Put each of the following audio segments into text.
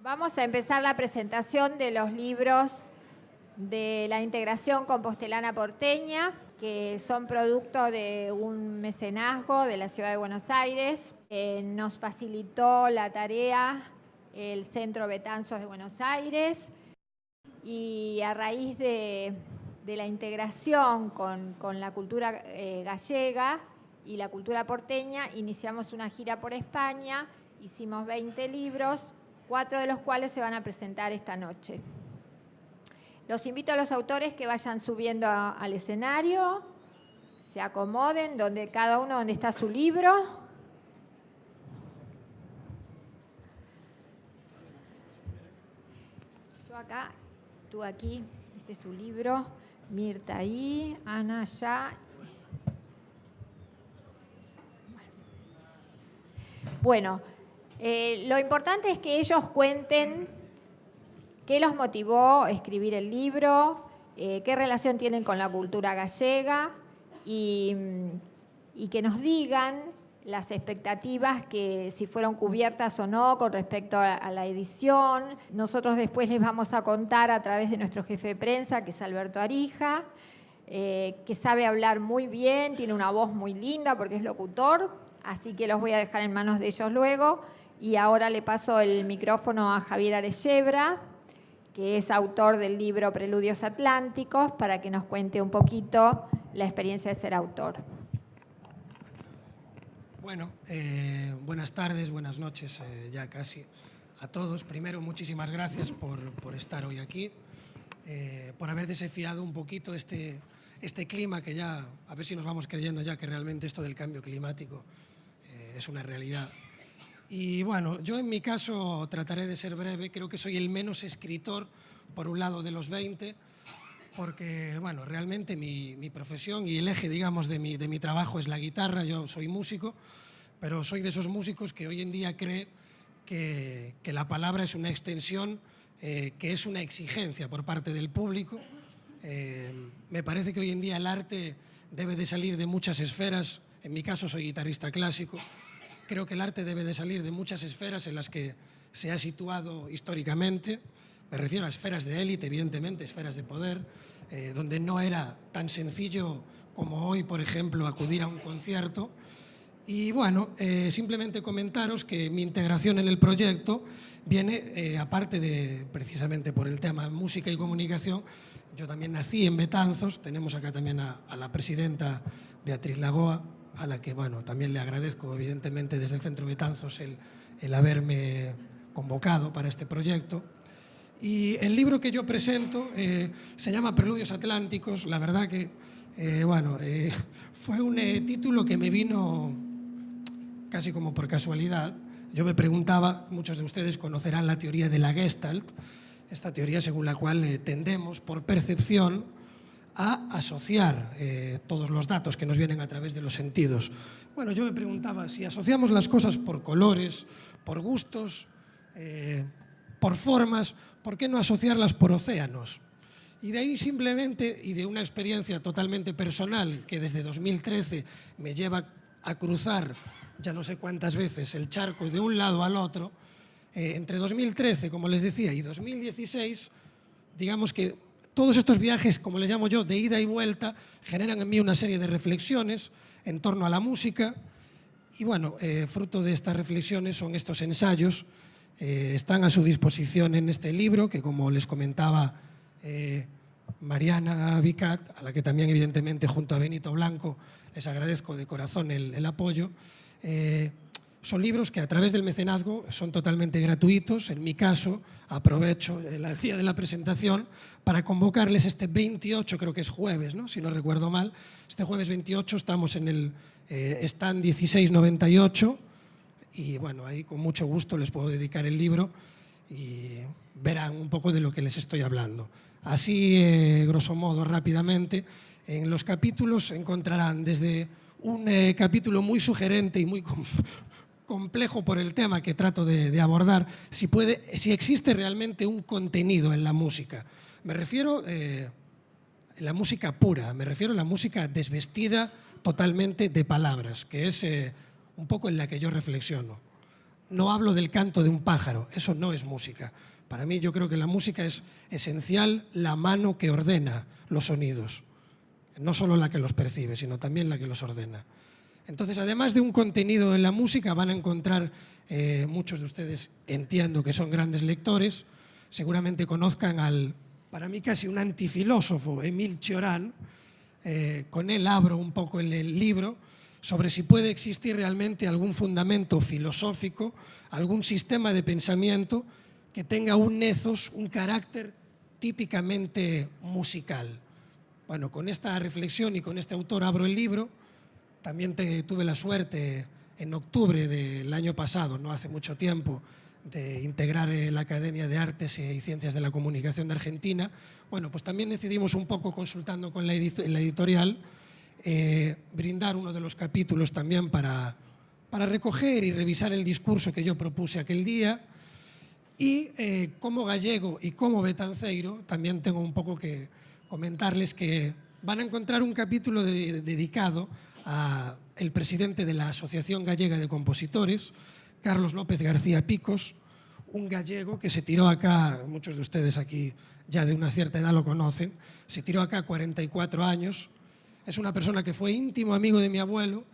Vamos a empezar la presentación de los libros de la integración compostelana porteña, que son producto de un mecenazgo de la Ciudad de Buenos Aires. Nos facilitó la tarea el Centro Betanzos de Buenos Aires y a raíz de la integración con la cultura gallega y la cultura porteña, iniciamos una gira por España, hicimos 20 libros, 4 de los cuales se van a presentar esta noche. Los invito a los autores que vayan subiendo al escenario, se acomoden cada uno donde está su libro. Yo acá, tú aquí, este es tu libro, Mirta ahí, Ana allá. Bueno, lo importante es que ellos cuenten qué los motivó a escribir el libro, qué relación tienen con la cultura gallega y que nos digan las expectativas, que si fueron cubiertas o no con respecto a la edición. Nosotros después les vamos a contar a través de nuestro jefe de prensa, que es Alberto Arija, que sabe hablar muy bien, tiene una voz muy linda porque es locutor, así que los voy a dejar en manos de ellos luego. Y ahora le paso el micrófono a Javier Arellebra, que es autor del libro Preludios Atlánticos, para que nos cuente un poquito la experiencia de ser autor. Bueno, buenas tardes, buenas noches ya casi a todos. Primero, muchísimas gracias por estar hoy aquí, por haber desafiado un poquito este clima que ya, a ver si nos vamos creyendo ya que realmente esto del cambio climático es una realidad. Y bueno, yo en mi caso trataré de ser breve, creo que soy el menos escritor, por un lado, de los 20, porque bueno, realmente mi profesión y el eje, digamos, de mi trabajo es la guitarra. Yo soy músico, pero soy de esos músicos que hoy en día cree que la palabra es una extensión, que es una exigencia por parte del público. Me parece que hoy en día el arte debe de salir de muchas esferas. En mi caso soy guitarrista clásico. Creo que el arte debe de salir de muchas esferas en las que se ha situado históricamente. Me refiero a esferas de élite, evidentemente, esferas de poder, donde no era tan sencillo como hoy, por ejemplo, acudir a un concierto. Y bueno, simplemente comentaros que mi integración en el proyecto viene, aparte de, precisamente por el tema música y comunicación, yo también nací en Betanzos. Tenemos acá también a la presidenta Beatriz Lagoa, a la que bueno, también le agradezco evidentemente desde el Centro Betanzos el haberme convocado para este proyecto. Y el libro que yo presento se llama Preludios Atlánticos. La verdad que fue un título que me vino casi como por casualidad. Yo me preguntaba, muchos de ustedes conocerán la teoría de la Gestalt, esta teoría según la cual tendemos por percepción a asociar todos los datos que nos vienen a través de los sentidos. Bueno, yo me preguntaba, si asociamos las cosas por colores, por gustos, por formas, ¿por qué no asociarlas por océanos? Y de ahí simplemente, y de una experiencia totalmente personal que desde 2013 me lleva a cruzar ya no sé cuántas veces el charco de un lado al otro, entre 2013, como les decía, y 2016, digamos que todos estos viajes, como les llamo yo, de ida y vuelta, generan en mí una serie de reflexiones en torno a la música. Y bueno, fruto de estas reflexiones son estos ensayos. Están a su disposición en este libro, que como les comentaba Mariana Vicat, a la que también evidentemente junto a Benito Blanco les agradezco de corazón el apoyo. Son libros que a través del mecenazgo son totalmente gratuitos. En mi caso, aprovecho el día de la presentación para convocarles este 28, creo que es jueves, ¿no? Si no recuerdo mal. Este jueves 28 estamos en el stand 1698 y bueno, ahí con mucho gusto les puedo dedicar el libro y verán un poco de lo que les estoy hablando. Así, grosso modo, rápidamente, en los capítulos encontrarán desde un capítulo muy sugerente y muy complejo por el tema que trato de abordar, si existe realmente un contenido en la música. Me refiero a la música pura, me refiero a la música desvestida totalmente de palabras, que es un poco en la que yo reflexiono. no hablo del canto de un pájaro, eso no es música. Para mí yo creo que la música es esencial, la mano que ordena los sonidos, no solo la que los percibe, sino también la que los ordena. Entonces, además de un contenido en la música, van a encontrar, muchos de ustedes entiendo que son grandes lectores, seguramente conozcan al, para mí casi un antifilósofo, Émile Cioran. Con él abro un poco el libro sobre si puede existir realmente algún fundamento filosófico, algún sistema de pensamiento que tenga un ethos, un carácter típicamente musical. Bueno, con esta reflexión y con este autor abro el libro. También tuve la suerte en octubre del año pasado, no hace mucho tiempo, de integrar la Academia de Artes y Ciencias de la Comunicación de Argentina. Bueno, pues también decidimos un poco, consultando con la editorial, brindar uno de los capítulos también para recoger y revisar el discurso que yo propuse aquel día. Y como gallego y como betanceiro, también tengo un poco que comentarles que van a encontrar un capítulo dedicado al presidente de la Asociación Gallega de Compositores, Carlos López García Picos, un gallego que se tiró acá, muchos de ustedes aquí ya de una cierta edad lo conocen, se tiró acá 44 años, es una persona que fue íntimo amigo de mi abuelo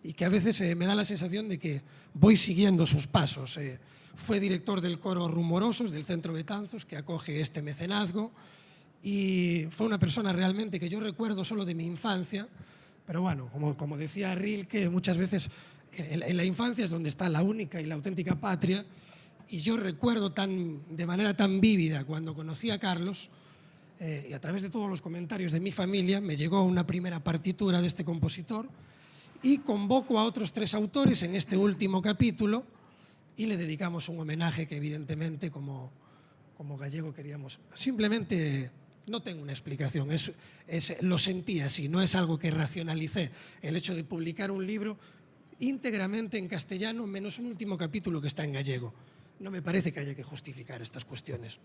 y que a veces me da la sensación de que voy siguiendo sus pasos. Fue director del coro Rumorosos del Centro Betanzos, que acoge este mecenazgo, y fue una persona realmente que yo recuerdo solo de mi infancia, pero bueno, como decía Rilke, muchas veces en la infancia es donde está la única y la auténtica patria, y yo recuerdo de manera tan vívida cuando conocí a Carlos, y a través de todos los comentarios de mi familia me llegó una primera partitura de este compositor, y convoco a otros 3 autores en este último capítulo y le dedicamos un homenaje que evidentemente como gallego queríamos. Simplemente no tengo una explicación, lo sentí así, no es algo que racionalicé. El hecho de publicar un libro íntegramente en castellano, menos un último capítulo que está en gallego. No me parece que haya que justificar estas cuestiones.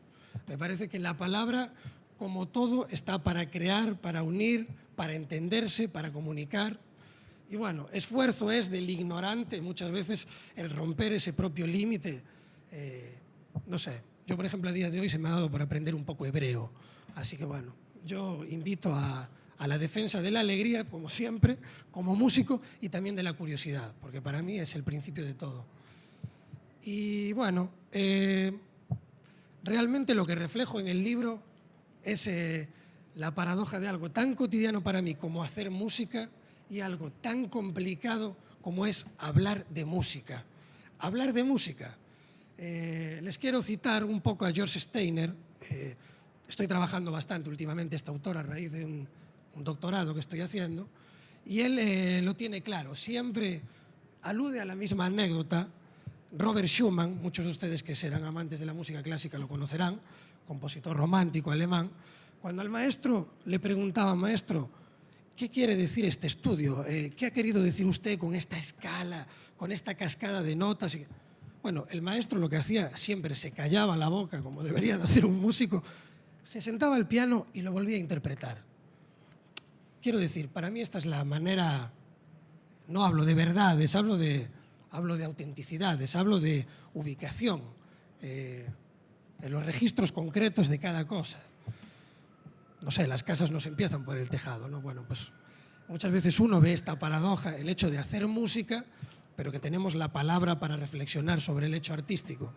Me parece que la palabra, como todo, está para crear, para unir, para entenderse, para comunicar. Y bueno, esfuerzo es del ignorante muchas veces el romper ese propio límite. No sé, yo por ejemplo a día de hoy se me ha dado por aprender un poco hebreo. Así que bueno, yo invito a la defensa de la alegría, como siempre, como músico, y también de la curiosidad, porque para mí es el principio de todo. Y bueno, realmente lo que reflejo en el libro es la paradoja de algo tan cotidiano para mí como hacer música y algo tan complicado como es hablar de música. Hablar de música. Les quiero citar un poco a George Steiner. Estoy trabajando bastante últimamente este autor a raíz de un doctorado que estoy haciendo, y él lo tiene claro. Siempre alude a la misma anécdota. Robert Schumann, muchos de ustedes que serán amantes de la música clásica lo conocerán, compositor romántico alemán. Cuando al maestro le preguntaba, maestro, ¿qué quiere decir este estudio? ¿Qué ha querido decir usted con esta escala, con esta cascada de notas? Bueno, el maestro lo que hacía, siempre se callaba la boca, como debería de hacer un músico, se sentaba al piano y lo volvía a interpretar. Quiero decir, para mí esta es la manera, no hablo de verdades, hablo de autenticidades, hablo de ubicación, de los registros concretos de cada cosa. No sé, las casas no se empiezan por el tejado, ¿no? Bueno, pues muchas veces uno ve esta paradoja, el hecho de hacer música, pero que tenemos la palabra para reflexionar sobre el hecho artístico.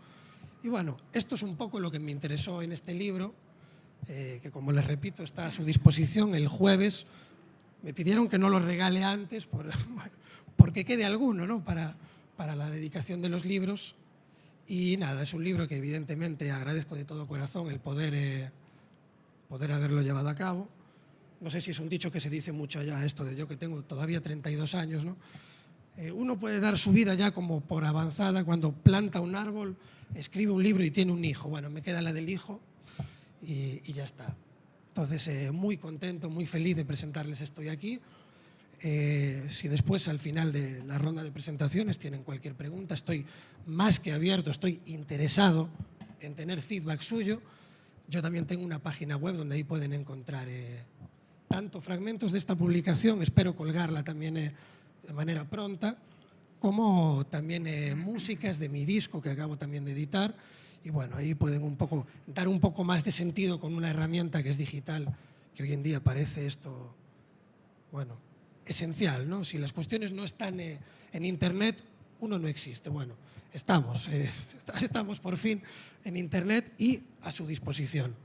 Y bueno, esto es un poco lo que me interesó en este libro, que como les repito está a su disposición el jueves. Me pidieron que no lo regale antes porque quede alguno, ¿no? para la dedicación de los libros. Y nada, es un libro que evidentemente agradezco de todo corazón el poder haberlo llevado a cabo. No sé si es un dicho que se dice mucho ya, esto de yo que tengo todavía 32 años, ¿no? Uno puede dar su vida ya como por avanzada cuando planta un árbol, escribe un libro y tiene un hijo. Bueno, me queda la del hijo y ya está. Entonces, muy contento, muy feliz de presentarles esto hoy aquí. Si después, al final de la ronda de presentaciones, tienen cualquier pregunta, estoy más que abierto, estoy interesado en tener feedback suyo. Yo también tengo una página web donde ahí pueden encontrar tanto fragmentos de esta publicación, espero colgarla también de manera pronta, como también músicas de mi disco que acabo también de editar. Y bueno, ahí pueden dar un poco más de sentido con una herramienta que es digital, que hoy en día parece esto, bueno, esencial, ¿no? Si las cuestiones no están en Internet, uno no existe. Bueno, estamos por fin en Internet y a su disposición.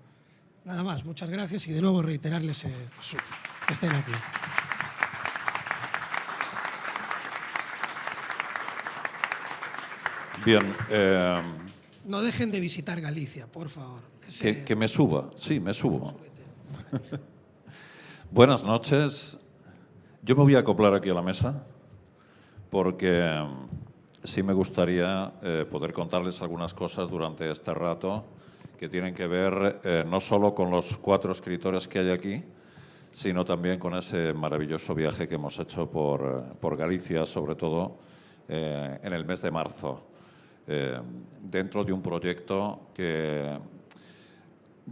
Nada más, muchas gracias y de nuevo reiterarles que estén aquí. Bien. No dejen de visitar Galicia, por favor. Que me suba, sí, me subo. Buenas noches. Yo me voy a acoplar aquí a la mesa porque sí me gustaría poder contarles algunas cosas durante este rato que tienen que ver no solo con los 4 escritores que hay aquí, sino también con ese maravilloso viaje que hemos hecho por Galicia, sobre todo en el mes de marzo, dentro de un proyecto que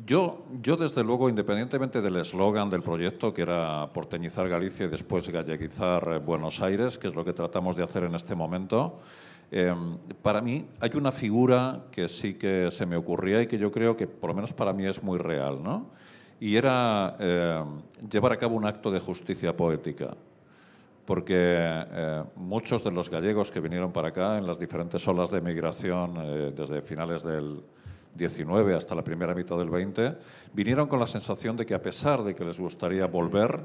yo, desde luego, independientemente del eslogan del proyecto, que era porteñizar Galicia y después galleguizar Buenos Aires, que es lo que tratamos de hacer en este momento, para mí hay una figura que sí que se me ocurría y que yo creo que, por lo menos para mí, es muy real, ¿no? Y era llevar a cabo un acto de justicia poética. Porque muchos de los gallegos que vinieron para acá en las diferentes olas de migración desde finales del 19 hasta la primera mitad del 20, vinieron con la sensación de que a pesar de que les gustaría volver,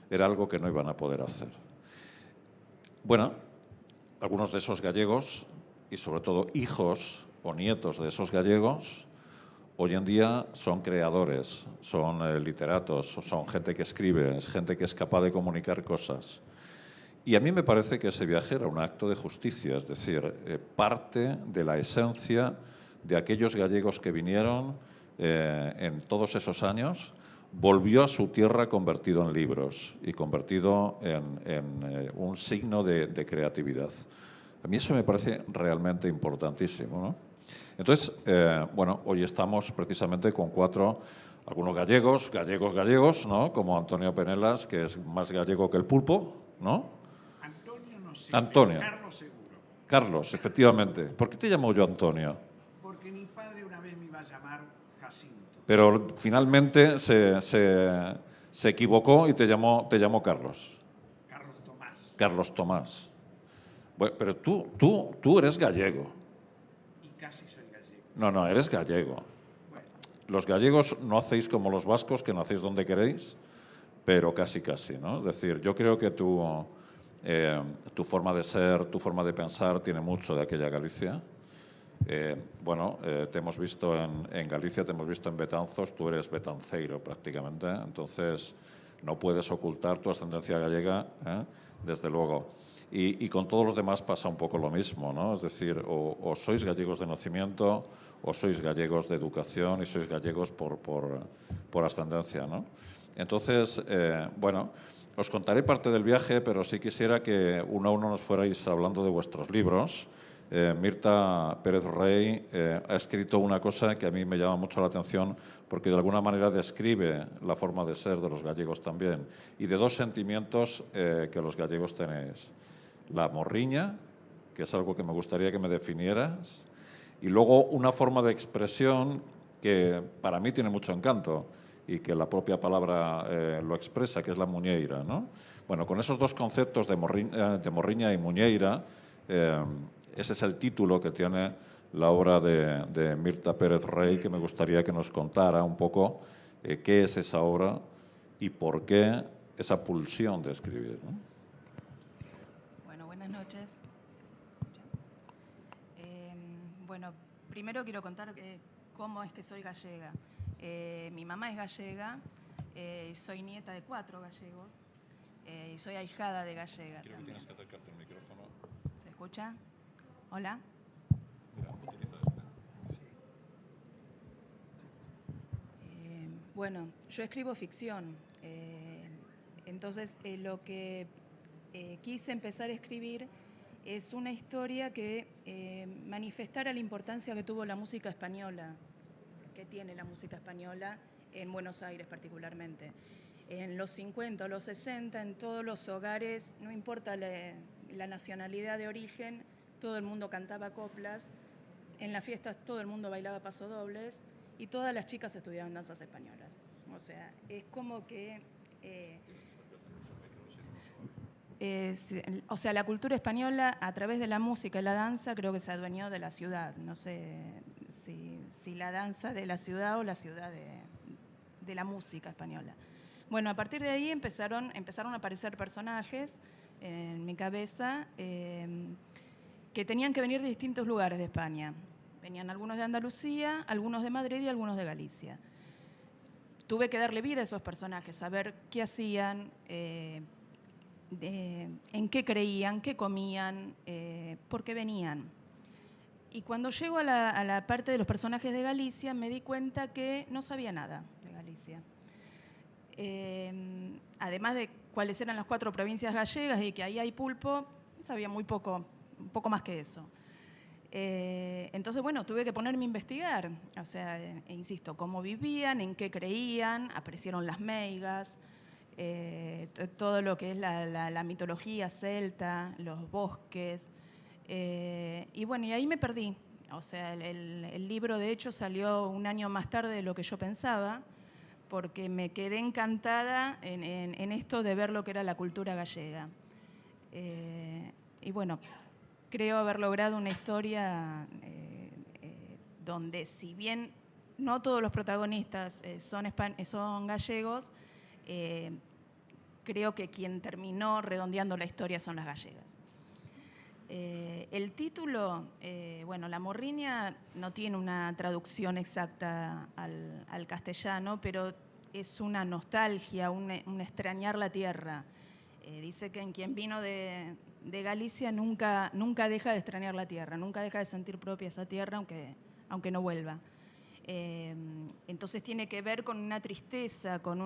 era algo que no iban a poder hacer. Bueno, algunos de esos gallegos, y sobre todo hijos o nietos de esos gallegos, hoy en día son creadores, son literatos, son gente que escribe, es gente que es capaz de comunicar cosas. Y a mí me parece que ese viaje era un acto de justicia, es decir, parte de la esencia de aquellos gallegos que vinieron en todos esos años, volvió a su tierra convertido en libros y convertido en un signo de creatividad. A mí eso me parece realmente importantísimo, ¿no? Entonces, bueno, hoy estamos precisamente con 4, algunos gallegos, ¿no? Como Antonio Penelas, que es más gallego que el pulpo, ¿no? Antonio no sé, Antonio. Carlos seguro. Carlos, efectivamente. ¿Por qué te llamo yo Antonio? Porque mi padre una vez me iba a llamar Jacinto. Pero finalmente se equivocó y te llamó Carlos. Carlos Tomás. Carlos Tomás. Bueno, pero tú eres gallego. Y casi soy gallego. No, eres gallego. Bueno, Los gallegos no hacéis como los vascos, que nacéis donde queréis, pero casi, ¿no? Es decir, yo creo que tu forma de ser, tu forma de pensar tiene mucho de aquella Galicia. Bueno, te hemos visto en Galicia, te hemos visto en Betanzos, tú eres betanceiro prácticamente, entonces no puedes ocultar tu ascendencia gallega, desde luego. Y con todos los demás pasa un poco lo mismo, ¿no? Es decir, o sois gallegos de nacimiento o sois gallegos de educación y sois gallegos por ascendencia, ¿no? Entonces, bueno, os contaré parte del viaje, pero sí quisiera que uno a uno nos fuerais hablando de vuestros libros. Mirta Pérez Rey ha escrito una cosa que a mí me llama mucho la atención porque de alguna manera describe la forma de ser de los gallegos también y de 2 sentimientos que los gallegos tenéis. La morriña, que es algo que me gustaría que me definieras, y luego una forma de expresión que para mí tiene mucho encanto y que la propia palabra lo expresa, que es la muñeira, ¿no? Bueno, con esos 2 conceptos de morriña y muñeira, ese es el título que tiene la obra de Mirta Pérez Rey, que me gustaría que nos contara un poco qué es esa obra y por qué esa pulsión de escribir, ¿no? Bueno, buenas noches. Bueno, primero quiero contar cómo es que soy gallega. Mi mamá es gallega, soy nieta de 4 gallegos y soy ahijada de gallega Creo que también. tienes que acercarte al micrófono. ¿Se escucha? Hola. Mira, utiliza este. Bueno, yo escribo ficción, entonces lo que quise empezar a escribir es una historia que manifestara la importancia que tuvo la música española, que tiene la música española en Buenos Aires particularmente. En los 50 o los 60, en todos los hogares, no importa la nacionalidad de origen, todo el mundo cantaba coplas, en las fiestas todo el mundo bailaba pasodobles y todas las chicas estudiaban danzas españolas. O sea, es como que... o sea, la cultura española a través de la música y la danza creo que se adueñó de la ciudad. No sé si la danza de la ciudad o la ciudad de la música española. Bueno, a partir de ahí empezaron a aparecer personajes en mi cabeza que tenían que venir de distintos lugares de España. Venían algunos de Andalucía, algunos de Madrid y algunos de Galicia. Tuve que darle vida a esos personajes, saber qué hacían, en qué creían, qué comían, por qué venían. Y cuando llego a la parte de los personajes de Galicia, me di cuenta que no sabía nada de Galicia. Además de cuáles eran las 4 provincias gallegas y que ahí hay pulpo, sabía muy poco, un poco más que eso. Entonces, bueno, tuve que ponerme a investigar, o sea, insisto, cómo vivían, en qué creían, aparecieron las meigas, todo lo que es la mitología celta, los bosques, y bueno, y ahí me perdí. O sea, el libro de hecho salió un año más tarde de lo que yo pensaba, porque me quedé encantada en esto de ver lo que era la cultura gallega. Y bueno, creo haber logrado una historia donde, si bien no todos los protagonistas son gallegos, creo que quien terminó redondeando la historia son las gallegas. El título, bueno, La Morriña no tiene una traducción exacta al castellano, pero es una nostalgia, un extrañar la tierra. Dice que en quien vino de Galicia nunca deja de extrañar la tierra, nunca deja de sentir propia esa tierra, aunque no vuelva. Entonces tiene que ver con una tristeza, con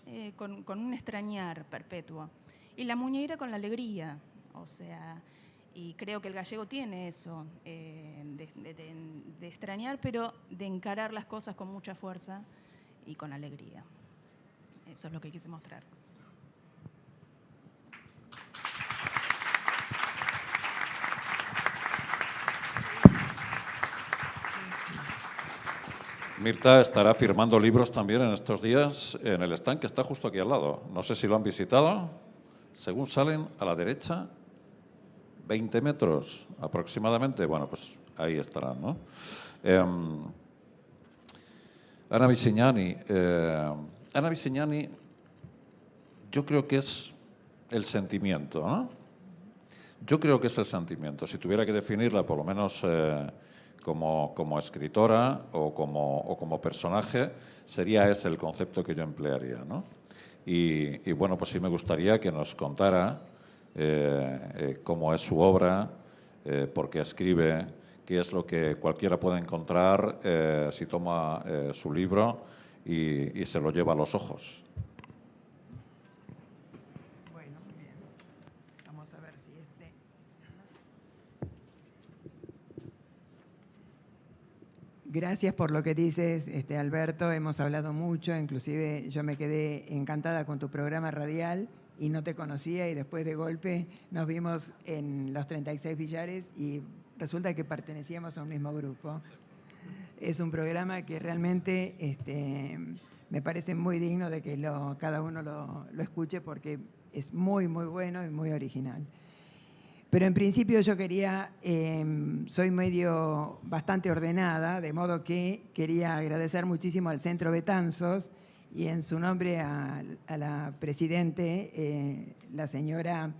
un extrañar perpetuo. Y la muñeira con la alegría, o sea, y creo que el gallego tiene eso, de extrañar, pero de encarar las cosas con mucha fuerza y con alegría. Eso es lo que quise mostrar. Mirta estará firmando libros también en estos días en el stand que está justo aquí al lado. No sé si lo han visitado. Según salen a la derecha, 20 metros aproximadamente. Bueno, pues ahí estarán, ¿no? Ana Bisignani. Ana Bisignani, yo creo que es el sentimiento, ¿no? Yo creo que es el sentimiento. Si tuviera que definirla, por lo menos como escritora o como personaje, sería ese el concepto que yo emplearía, ¿no? Y bueno, pues sí me gustaría que nos contara cómo es su obra, por qué escribe, qué es lo que cualquiera puede encontrar si toma su libro y se lo lleva a los ojos. Bueno, bien. Vamos a ver si Gracias por lo que dices, Alberto. Hemos hablado mucho, inclusive yo me quedé encantada con tu programa radial y no te conocía, y después de golpe nos vimos en los 36 Billares y resulta que pertenecíamos a un mismo grupo. Es un programa que realmente me parece muy digno de que cada uno lo escuche, porque es muy, muy bueno y muy original. Pero en principio yo quería, soy bastante ordenada, de modo que quería agradecer muchísimo al Centro Betanzos y en su nombre a la presidente, la señora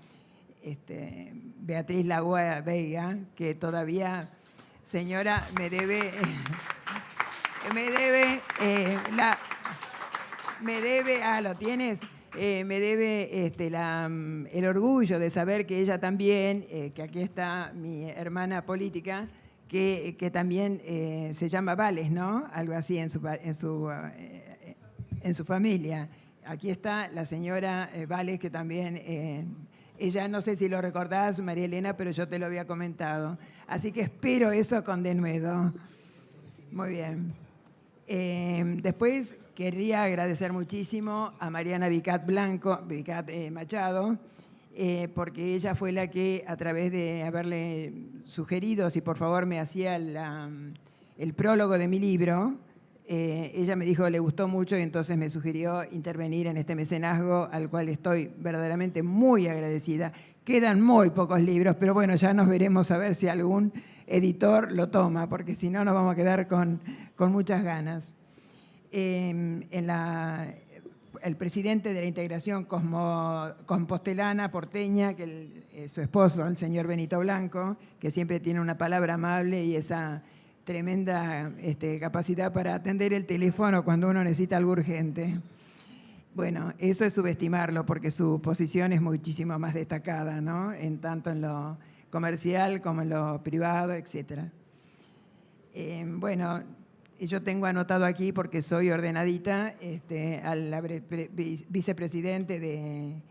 Beatriz Lagoa Veiga, que todavía, señora, me debe ¿lo tienes? Me debe el orgullo de saber que ella también, que aquí está mi hermana política, que también se llama Vales, ¿no? Algo así en su familia. Aquí está la señora Vales, que también, ella, no sé si lo recordás, María Elena, pero yo te lo había comentado. Así que espero eso con denuedo. Muy bien. Después querría agradecer muchísimo a Mariana Vicat Machado, porque ella fue la que, a través de haberle sugerido si por favor me hacía el prólogo de mi libro, ella me dijo le gustó mucho y entonces me sugirió intervenir en este mecenazgo al cual estoy verdaderamente muy agradecida. Quedan muy pocos libros, pero bueno, ya nos veremos a ver si algún editor lo toma, porque si no nos vamos a quedar con muchas ganas. El presidente de la integración compostelana porteña, que su esposo, el señor Benito Blanco, que siempre tiene una palabra amable y esa tremenda capacidad para atender el teléfono cuando uno necesita algo urgente. Bueno, eso es subestimarlo porque su posición es muchísimo más destacada, ¿no? Tanto en lo comercial como en lo privado, etc. Bueno, yo tengo anotado aquí, porque soy ordenadita, al vicepresidente de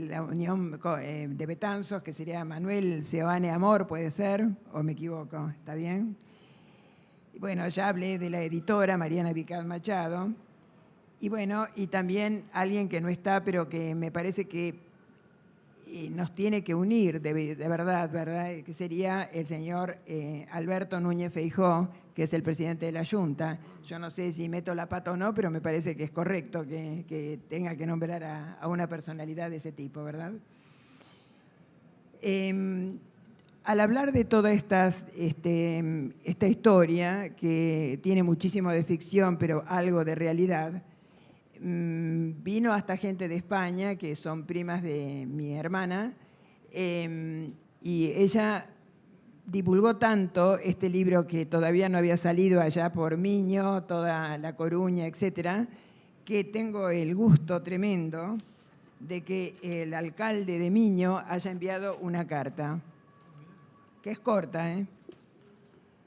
la Unión de Betanzos, que sería Manuel Seoane Amor, puede ser, o me equivoco, ¿está bien? Bueno, ya hablé de la editora Mariana Vical Machado, y bueno, y también alguien que no está, pero que me parece que nos tiene que unir de verdad, que sería el señor Alberto Núñez Feijóo, que es el presidente de la Junta. Yo no sé si meto la pata o no, pero me parece que es correcto que tenga que nombrar a una personalidad de ese tipo, ¿verdad? Al hablar de toda esta historia, que tiene muchísimo de ficción, pero algo de realidad, vino hasta gente de España, que son primas de mi hermana, y ella divulgó tanto este libro que todavía no había salido allá por Miño, toda La Coruña, etcétera, que tengo el gusto tremendo de que el alcalde de Miño haya enviado una carta, que es corta,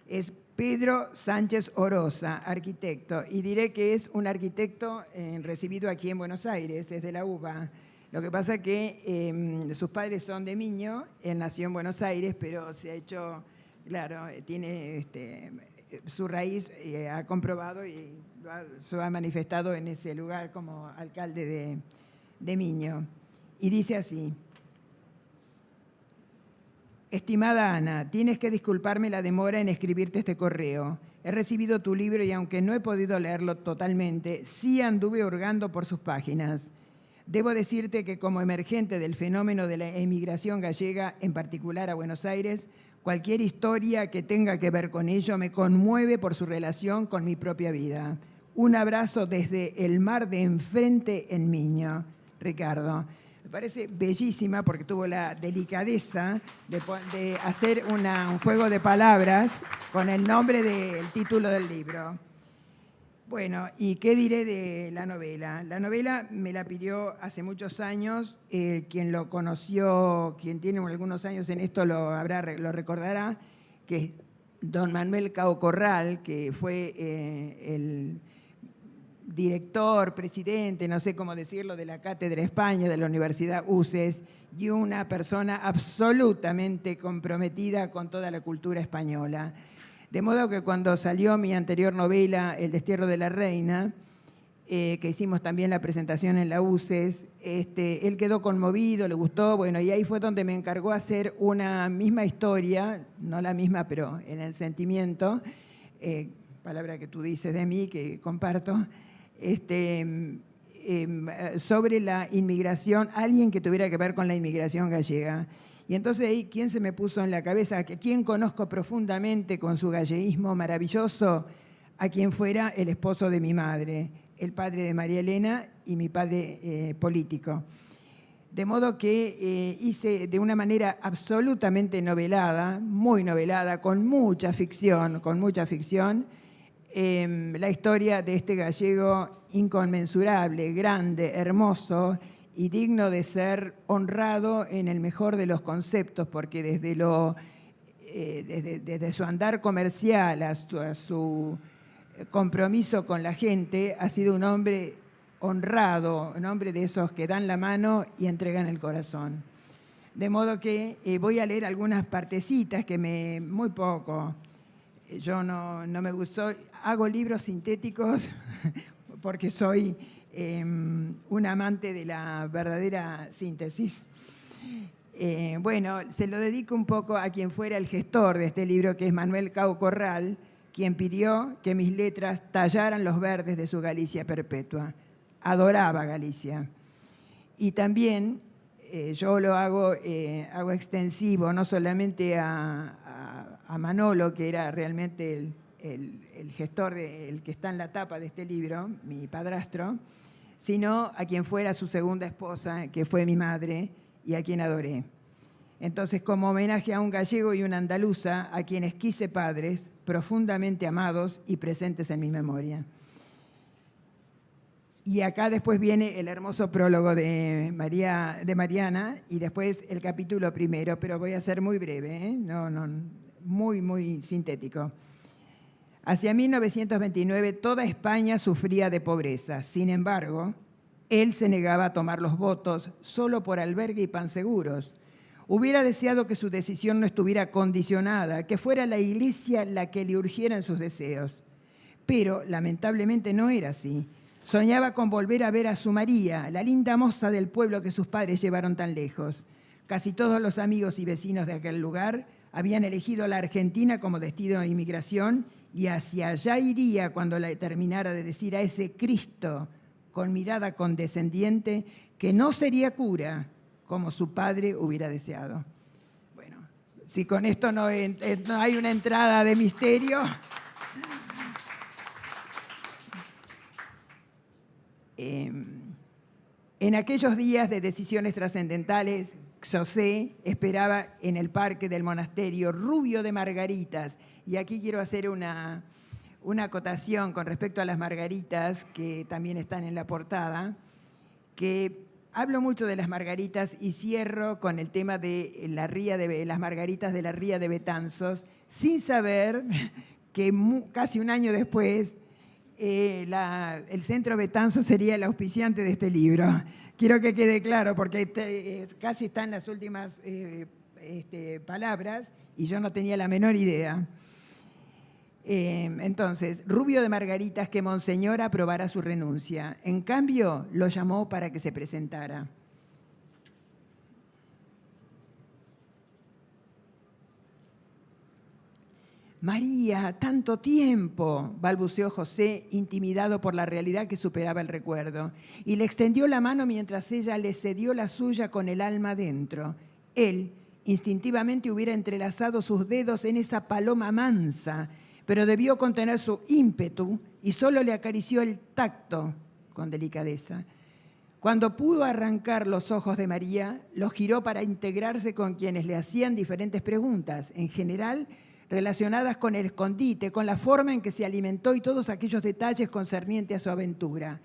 es Pedro Sánchez Orosa, arquitecto, y diré que es un arquitecto recibido aquí en Buenos Aires, es de la UBA. Lo que pasa es que sus padres son de Miño, él nació en Buenos Aires, pero se ha hecho, claro, tiene su raíz, ha comprobado y se ha manifestado en ese lugar como alcalde de Miño. Y dice así: estimada Ana, tienes que disculparme la demora en escribirte este correo. He recibido tu libro y aunque no he podido leerlo totalmente, sí anduve hurgando por sus páginas. Debo decirte que como emergente del fenómeno de la emigración gallega, en particular a Buenos Aires, cualquier historia que tenga que ver con ello me conmueve por su relación con mi propia vida. Un abrazo desde el mar de enfrente en Miño. Ricardo. Me parece bellísima porque tuvo la delicadeza de hacer un juego de palabras con el nombre del título del libro. Bueno, ¿y qué diré de la novela? La novela me la pidió hace muchos años, quien lo conoció, quien tiene algunos años en esto lo recordará, que es don Manuel Cao Corral, que fue el director, presidente, no sé cómo decirlo, de la Cátedra España de la Universidad UCES, y una persona absolutamente comprometida con toda la cultura española. De modo que cuando salió mi anterior novela, El destierro de la reina, que hicimos también la presentación en la UCES, él quedó conmovido, le gustó, bueno, y ahí fue donde me encargó hacer una misma historia, no la misma, pero en el sentimiento, palabra que tú dices de mí, que comparto, sobre la inmigración, alguien que tuviera que ver con la inmigración gallega. Y entonces ahí, ¿quién se me puso en la cabeza? ¿Quién conozco profundamente con su galleguismo maravilloso? A quien fuera el esposo de mi madre, el padre de María Elena y mi padre político. De modo que hice de una manera absolutamente novelada, muy novelada, con mucha ficción, la historia de este gallego inconmensurable, grande, hermoso y digno de ser honrado en el mejor de los conceptos, porque desde su andar comercial a su compromiso con la gente, ha sido un hombre honrado, un hombre de esos que dan la mano y entregan el corazón. De modo que voy a leer algunas partecitas muy poco. Yo no me gustó, hago libros sintéticos porque soy un amante de la verdadera síntesis. Bueno, se lo dedico un poco a quien fuera el gestor de este libro, que es Manuel Cao Corral, quien pidió que mis letras tallaran los verdes de su Galicia perpetua. Adoraba Galicia. Y también yo lo hago extensivo, no solamente a Manolo, que era realmente el gestor, el que está en la tapa de este libro, mi padrastro, sino a quien fuera su segunda esposa, que fue mi madre, y a quien adoré. Entonces, como homenaje a un gallego y una andaluza, a quienes quise padres, profundamente amados y presentes en mi memoria. Y acá después viene el hermoso prólogo de Mariana, y después el capítulo primero, pero voy a ser muy breve, ¿eh? Muy sintético. Hacia 1929 toda España sufría de pobreza. Sin embargo, él se negaba a tomar los votos solo por albergue y pan seguros. Hubiera deseado que su decisión no estuviera condicionada, que fuera la Iglesia la que le urgiera en sus deseos. Pero, lamentablemente, no era así. Soñaba con volver a ver a su María, la linda moza del pueblo que sus padres llevaron tan lejos. Casi todos los amigos y vecinos de aquel lugar habían elegido la Argentina como destino de inmigración y hacia allá iría cuando la terminara de decir a ese Cristo con mirada condescendiente que no sería cura como su padre hubiera deseado. Bueno, si con esto no hay una entrada de misterio. En aquellos días de decisiones trascendentales, José esperaba en el parque del monasterio rubio de margaritas. Y aquí quiero hacer una acotación con respecto a las margaritas que también están en la portada, que hablo mucho de las margaritas y cierro con el tema de las margaritas de la ría de Betanzos, sin saber que casi un año después el Centro Betanzos sería el auspiciante de este libro. Quiero que quede claro, porque casi están las últimas palabras y yo no tenía la menor idea. Entonces, rubio de margaritas que Monseñor aprobará su renuncia. En cambio, lo llamó para que se presentara. María, tanto tiempo, balbuceó José, intimidado por la realidad que superaba el recuerdo, y le extendió la mano mientras ella le cedió la suya con el alma dentro. Él, instintivamente, hubiera entrelazado sus dedos en esa paloma mansa, pero debió contener su ímpetu y solo le acarició el tacto con delicadeza. Cuando pudo arrancar los ojos de María, los giró para integrarse con quienes le hacían diferentes preguntas, en general relacionadas con el escondite, con la forma en que se alimentó y todos aquellos detalles concernientes a su aventura.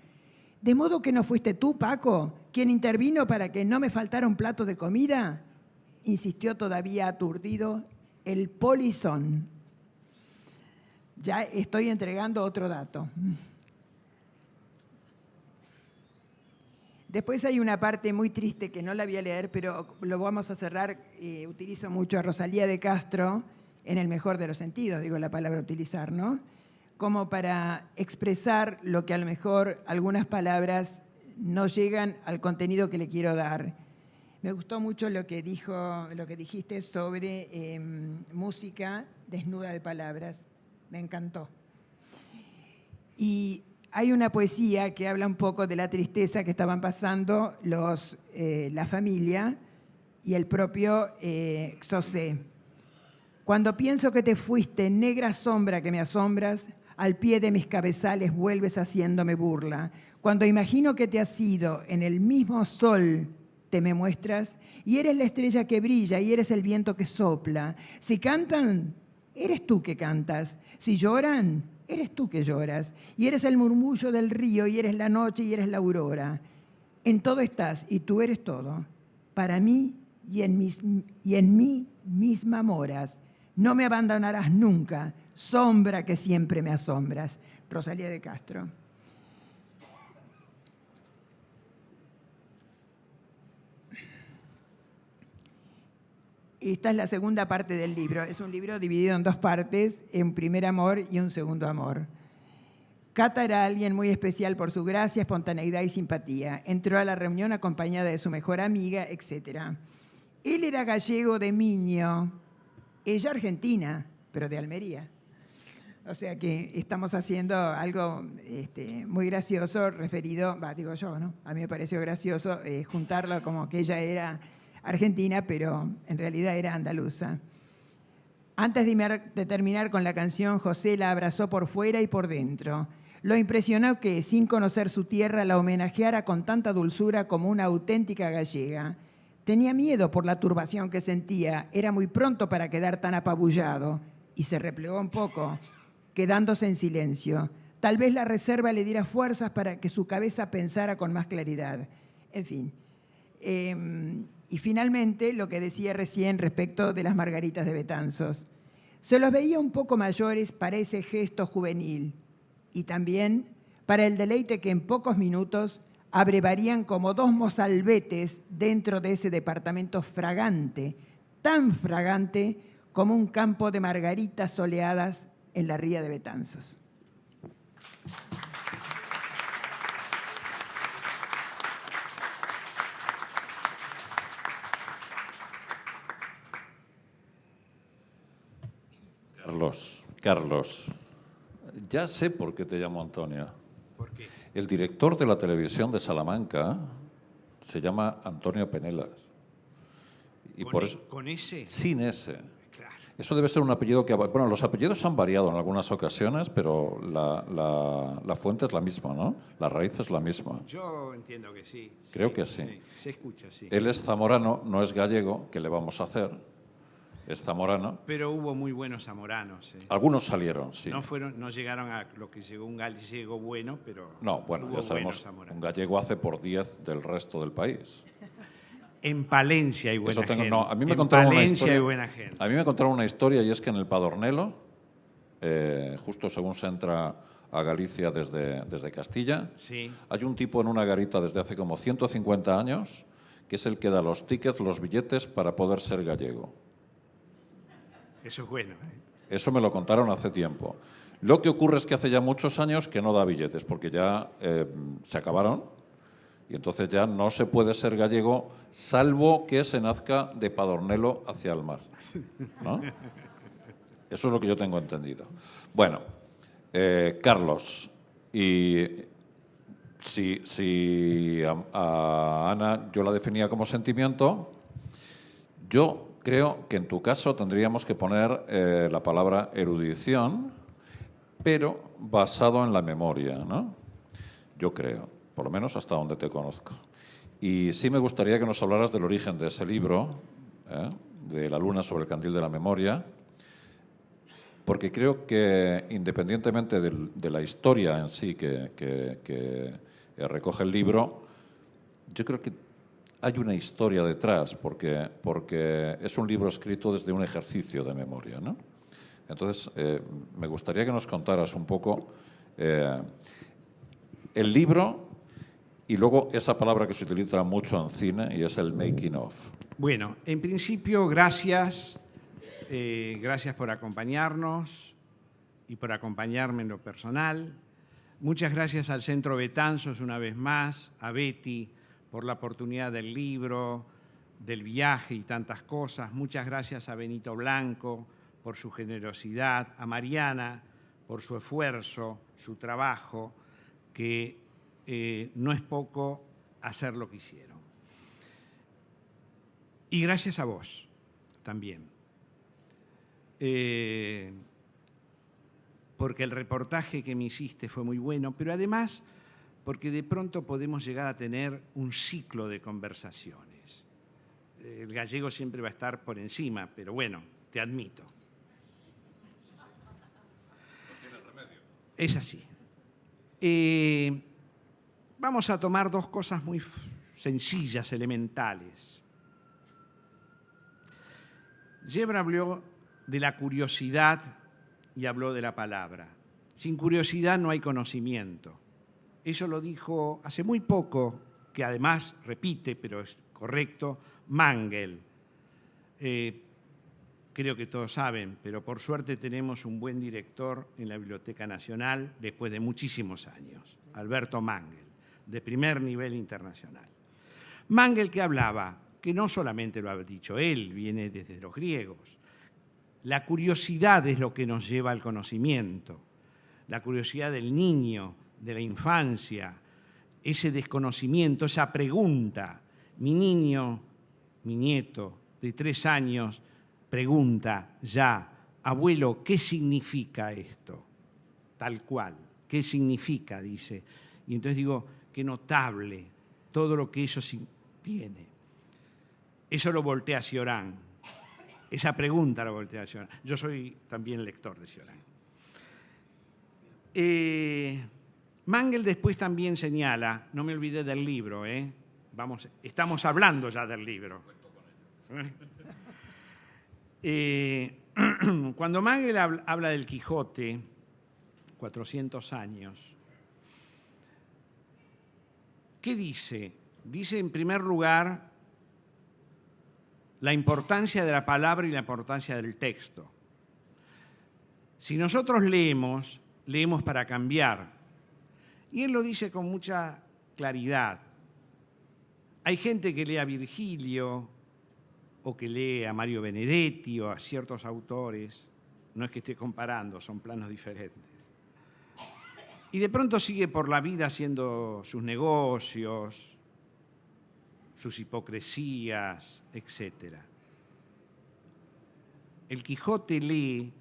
¿De modo que no fuiste tú, Paco, quien intervino para que no me faltara un plato de comida?, insistió todavía aturdido el polizón. Ya estoy entregando otro dato. Después hay una parte muy triste que no la voy a leer, pero lo vamos a cerrar. Utilizo mucho a Rosalía de Castro, en el mejor de los sentidos, digo la palabra utilizar, ¿no? Como para expresar lo que a lo mejor algunas palabras no llegan al contenido que le quiero dar. Me gustó mucho lo que dijiste sobre música desnuda de palabras. Me encantó. Y hay una poesía que habla un poco de la tristeza que estaban pasando la familia y el propio José. Cuando pienso que te fuiste, negra sombra que me asombras, al pie de mis cabezales vuelves haciéndome burla. Cuando imagino que te has ido, en el mismo sol te me muestras, y eres la estrella que brilla, y eres el viento que sopla. Si cantan, eres tú que cantas. Si lloran, eres tú que lloras. Y eres el murmullo del río, y eres la noche, y eres la aurora. En todo estás, y tú eres todo. Para mí, y en mí misma moras. No me abandonarás nunca, sombra que siempre me asombras. Rosalía de Castro. Esta es la segunda parte del libro. Es un libro dividido en dos partes, un primer amor y un segundo amor. Cata era alguien muy especial por su gracia, espontaneidad y simpatía. Entró a la reunión acompañada de su mejor amiga, etc. Él era gallego de Miño, ella argentina, pero de Almería. O sea que estamos haciendo algo muy gracioso referido, digo yo, ¿no? A mí me pareció gracioso juntarlo como que ella era argentina, pero en realidad era andaluza. Antes de terminar con la canción, José la abrazó por fuera y por dentro. Lo impresionó que, sin conocer su tierra, la homenajeara con tanta dulzura como una auténtica gallega. Tenía miedo por la turbación que sentía, era muy pronto para quedar tan apabullado, y se replegó un poco, quedándose en silencio. Tal vez la reserva le diera fuerzas para que su cabeza pensara con más claridad. En fin. Y finalmente, lo que decía recién respecto de las margaritas de Betanzos. Se los veía un poco mayores para ese gesto juvenil y también para el deleite que en pocos minutos abrevarían como dos mozalbetes dentro de ese departamento fragante, tan fragante como un campo de margaritas soleadas en la ría de Betanzos. Carlos, ya sé por qué te llamo Antonio. ¿Por qué? El director de la televisión de Salamanca se llama Antonio Penelas. Y por eso, ¿Con ese? sin ese. Claro. Eso debe ser un apellido que... Bueno, los apellidos han variado en algunas ocasiones, pero la fuente es la misma, ¿no? La raíz es la misma. Yo entiendo que sí. Creo que sí. Se escucha, sí. Él es zamorano, no es gallego, ¿qué le vamos a hacer? Es zamorano. Pero hubo muy buenos zamoranos. Algunos salieron, sí. No llegaron a lo que llegó un gallego bueno, pero No, bueno, hubo ya sabemos, buenos zamoranos. un gallego hace por 10 del resto del país. En Palencia hay buena gente. No, a mí me en contaron una Palencia historia. hay buena gente. A mí me contaron una historia y es que en el Padornelo, justo según se entra a Galicia desde Castilla, Sí. hay un tipo en una garita desde hace como 150 años que es el que da los tickets, los billetes para poder ser gallego. Eso es bueno. Eso me lo contaron hace tiempo. Lo que ocurre es que hace ya muchos años que no da billetes, porque ya se acabaron y entonces ya no se puede ser gallego, salvo que se nazca de Padornelo hacia el mar, ¿no? Eso es lo que yo tengo entendido. Bueno, Carlos, y si a Ana yo la definía como sentimiento, yo creo que en tu caso tendríamos que poner la palabra erudición, pero basado en la memoria, ¿no? Yo creo, por lo menos hasta donde te conozco. Y sí me gustaría que nos hablaras del origen de ese libro, de La luna sobre el candil de la memoria, porque creo que independientemente de la historia en sí que recoge el libro, yo creo que hay una historia detrás, porque es un libro escrito desde un ejercicio de memoria, ¿no? Entonces, me gustaría que nos contaras un poco el libro y luego esa palabra que se utiliza mucho en cine y es el making of. Bueno, en principio, gracias. Gracias por acompañarnos y por acompañarme en lo personal. Muchas gracias al Centro Betanzos una vez más, a Betty por la oportunidad del libro, del viaje y tantas cosas. Muchas gracias a Benito Blanco por su generosidad, a Mariana por su esfuerzo, su trabajo, que no es poco hacer lo que hicieron. Y gracias a vos también. Porque el reportaje que me hiciste fue muy bueno, pero además porque de pronto podemos llegar a tener un ciclo de conversaciones. El gallego siempre va a estar por encima, pero bueno, te admito. Es así. Vamos a tomar dos cosas muy sencillas, elementales. Yebra habló de la curiosidad y habló de la palabra. Sin curiosidad no hay conocimiento. Eso lo dijo hace muy poco, que además repite, pero es correcto, Mangel, que creo que todos saben, pero por suerte tenemos un buen director en la Biblioteca Nacional después de muchísimos años, Alberto Mangel, de primer nivel internacional. Mangel, que hablaba, que no solamente lo ha dicho él, viene desde los griegos. La curiosidad es lo que nos lleva al conocimiento, la curiosidad del niño, de la infancia, ese desconocimiento, esa pregunta. Mi niño, mi nieto de 3 años, pregunta ya, abuelo, ¿qué significa esto? Tal cual, ¿qué significa? Dice. Y entonces digo, qué notable todo lo que eso tiene. Eso lo voltea Cioran. Esa pregunta lo voltea Cioran. Yo soy también lector de Cioran. Mangel después también señala, no me olvidé del libro, estamos hablando ya del libro. Cuando Mangel habla del Quijote, 400 años, ¿qué dice? Dice en primer lugar la importancia de la palabra y la importancia del texto. Si nosotros leemos, leemos para cambiar. Y él lo dice con mucha claridad. Hay gente que lee a Virgilio o que lee a Mario Benedetti o a ciertos autores. No es que esté comparando, son planos diferentes. Y de pronto sigue por la vida haciendo sus negocios, sus hipocresías, etc. El Quijote lee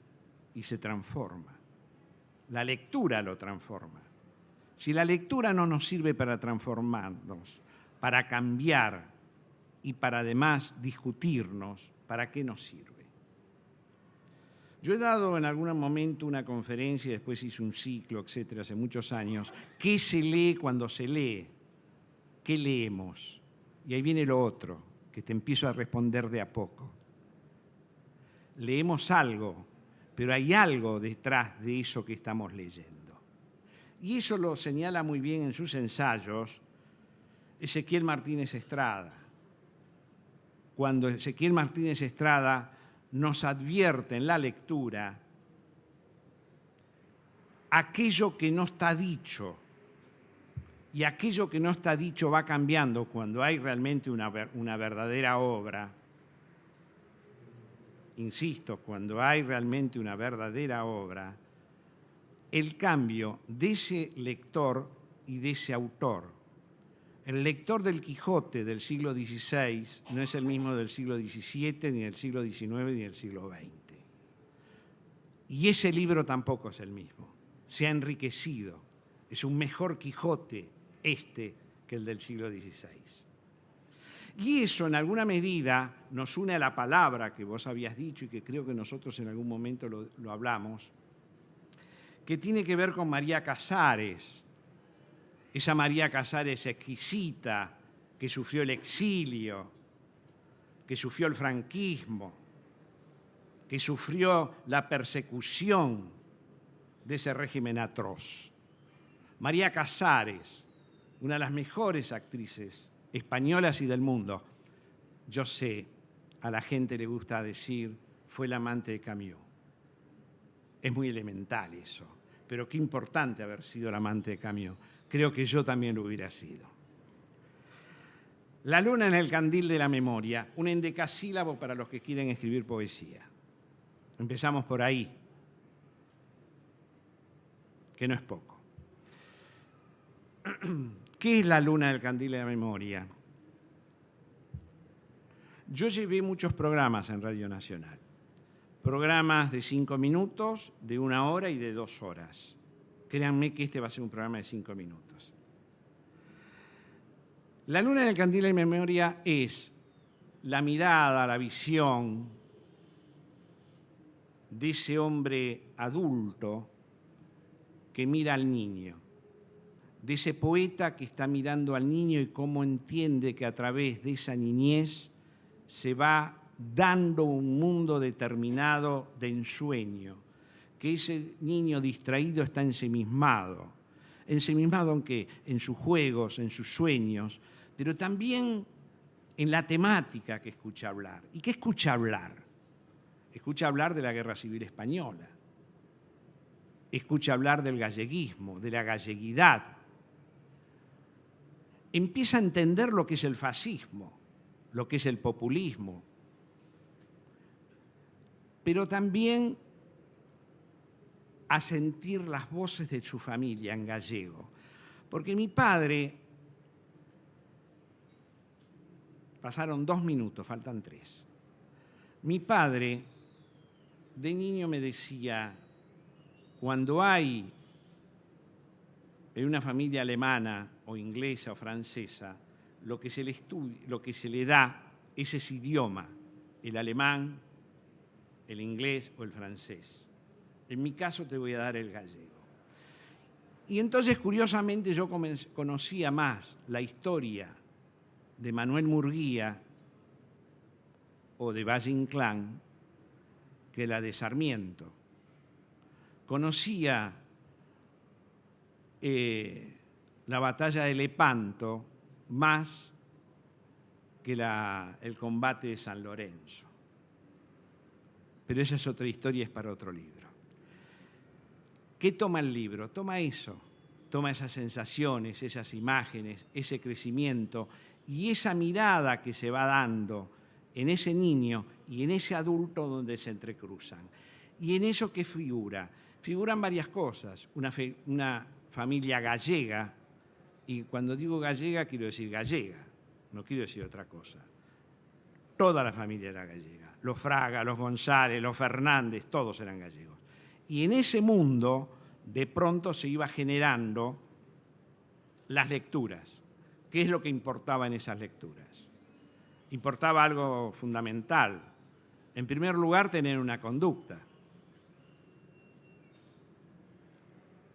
y se transforma. La lectura lo transforma. Si la lectura no nos sirve para transformarnos, para cambiar y para además discutirnos, ¿para qué nos sirve? Yo he dado en algún momento una conferencia, después hice un ciclo, etcétera, hace muchos años. ¿Qué se lee cuando se lee? ¿Qué leemos? Y ahí viene lo otro, que te empiezo a responder de a poco. Leemos algo, pero hay algo detrás de eso que estamos leyendo. Y eso lo señala muy bien en sus ensayos Ezequiel Martínez Estrada. Cuando Ezequiel Martínez Estrada nos advierte en la lectura aquello que no está dicho, y aquello que no está dicho va cambiando cuando hay realmente una verdadera obra. Insisto, cuando hay realmente una verdadera obra, el cambio de ese lector y de ese autor. El lector del Quijote del siglo XVI no es el mismo del siglo XVII, ni del siglo XIX, ni del siglo XX. Y ese libro tampoco es el mismo. Se ha enriquecido. Es un mejor Quijote que el del siglo XVI. Y eso, en alguna medida, nos une a la palabra que vos habías dicho y que creo que nosotros en algún momento lo hablamos, que tiene que ver con María Casares, esa María Casares exquisita que sufrió el exilio, que sufrió el franquismo, que sufrió la persecución de ese régimen atroz. María Casares, una de las mejores actrices españolas y del mundo. Yo sé, a la gente le gusta decir, fue la amante de Camus. Es muy elemental eso, pero qué importante haber sido la amante de Camus. Creo que yo también lo hubiera sido. La luna en el candil de la memoria, un endecasílabo para los que quieren escribir poesía. Empezamos por ahí, que no es poco. ¿Qué es la luna del candil de la memoria? Yo llevé muchos programas en Radio Nacional. Programas de 5 minutos, de 1 hora y de 2 horas. Créanme que este va a ser un programa de 5 minutos. La luna del candil de la memoria es la mirada, la visión de ese hombre adulto que mira al niño, de ese poeta que está mirando al niño y cómo entiende que a través de esa niñez se va dando un mundo determinado de ensueño, que ese niño distraído está ensimismado aunque en sus juegos, en sus sueños, pero también en la temática que escucha hablar. ¿Y qué escucha hablar? escucha hablar de la Guerra Civil Española, escucha hablar del galleguismo, de la galleguidad. Empieza a entender lo que es el fascismo, lo que es el populismo, pero también a sentir las voces de su familia en gallego. Porque mi padre, pasaron 2 minutos, faltan 3. Mi padre de niño me decía, cuando hay en una familia alemana o inglesa o francesa, lo que se le da es ese idioma, el alemán, el inglés o el francés. En mi caso te voy a dar el gallego. Y entonces, curiosamente, yo conocía más la historia de Manuel Murguía o de Valle Inclán que la de Sarmiento. Conocía la batalla de Lepanto más que el combate de San Lorenzo. Pero esa es otra historia, es para otro libro. ¿Qué toma el libro? Toma eso, toma esas sensaciones, esas imágenes, ese crecimiento y esa mirada que se va dando en ese niño y en ese adulto donde se entrecruzan. Y en eso que figura, figuran varias cosas. Una familia gallega, y cuando digo gallega quiero decir gallega, no quiero decir otra cosa. Toda la familia era gallega, los Fraga, los González, los Fernández, todos eran gallegos. Y en ese mundo, de pronto se iba generando las lecturas. ¿Qué es lo que importaba en esas lecturas? Importaba algo fundamental. En primer lugar, tener una conducta.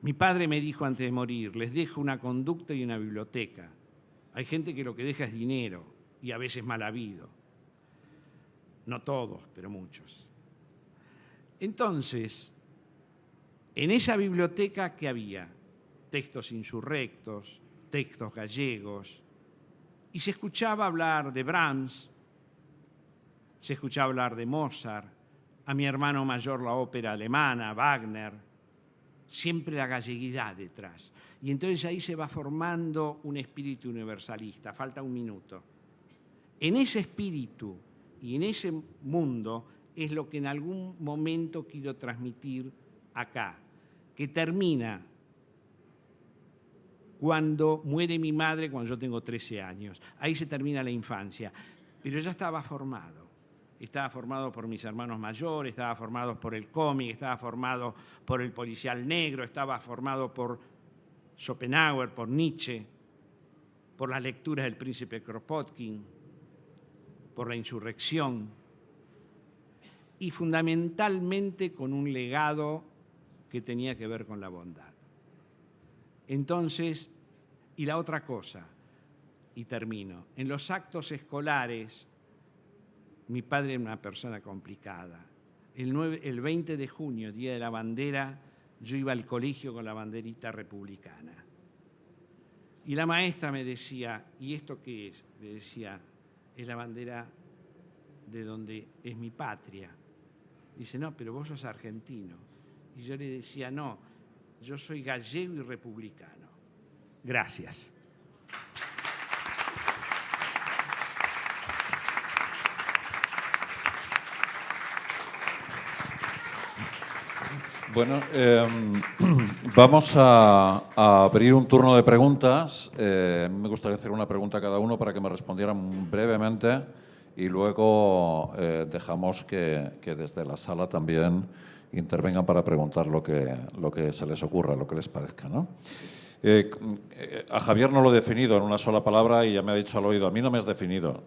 Mi padre me dijo antes de morir, les dejo una conducta y una biblioteca. Hay gente que lo que deja es dinero y a veces mal habido. No todos, pero muchos. Entonces, en esa biblioteca, ¿qué había? Textos insurrectos, textos gallegos, y se escuchaba hablar de Brahms, se escuchaba hablar de Mozart, a mi hermano mayor la ópera alemana, Wagner, siempre la galleguidad detrás. Y entonces ahí se va formando un espíritu universalista. Falta 1 minuto. En ese espíritu y en ese mundo es lo que en algún momento quiero transmitir acá, que termina cuando muere mi madre, cuando yo tengo 13 años. Ahí se termina la infancia. Pero ya estaba formado. Estaba formado por mis hermanos mayores, estaba formado por el cómic, estaba formado por el policial negro, estaba formado por Schopenhauer, por Nietzsche, por las lecturas del príncipe Kropotkin, por la insurrección y fundamentalmente con un legado que tenía que ver con la bondad. Entonces, y la otra cosa, y termino, en los actos escolares, mi padre era una persona complicada. El 20 de junio, Día de la Bandera, yo iba al colegio con la banderita republicana. Y la maestra me decía, ¿y esto qué es? Le decía, es la bandera de donde es mi patria. Dice, no, pero vos sos argentino. Y yo le decía, no, yo soy gallego y republicano. Gracias. Bueno, vamos a abrir un turno de preguntas. Me gustaría hacer una pregunta a cada uno para que me respondieran brevemente y luego dejamos que desde la sala también intervengan para preguntar lo que se les ocurra, lo que les parezca, ¿no? A Javier no lo he definido en una sola palabra y ya me ha dicho al oído, a mí no me has definido.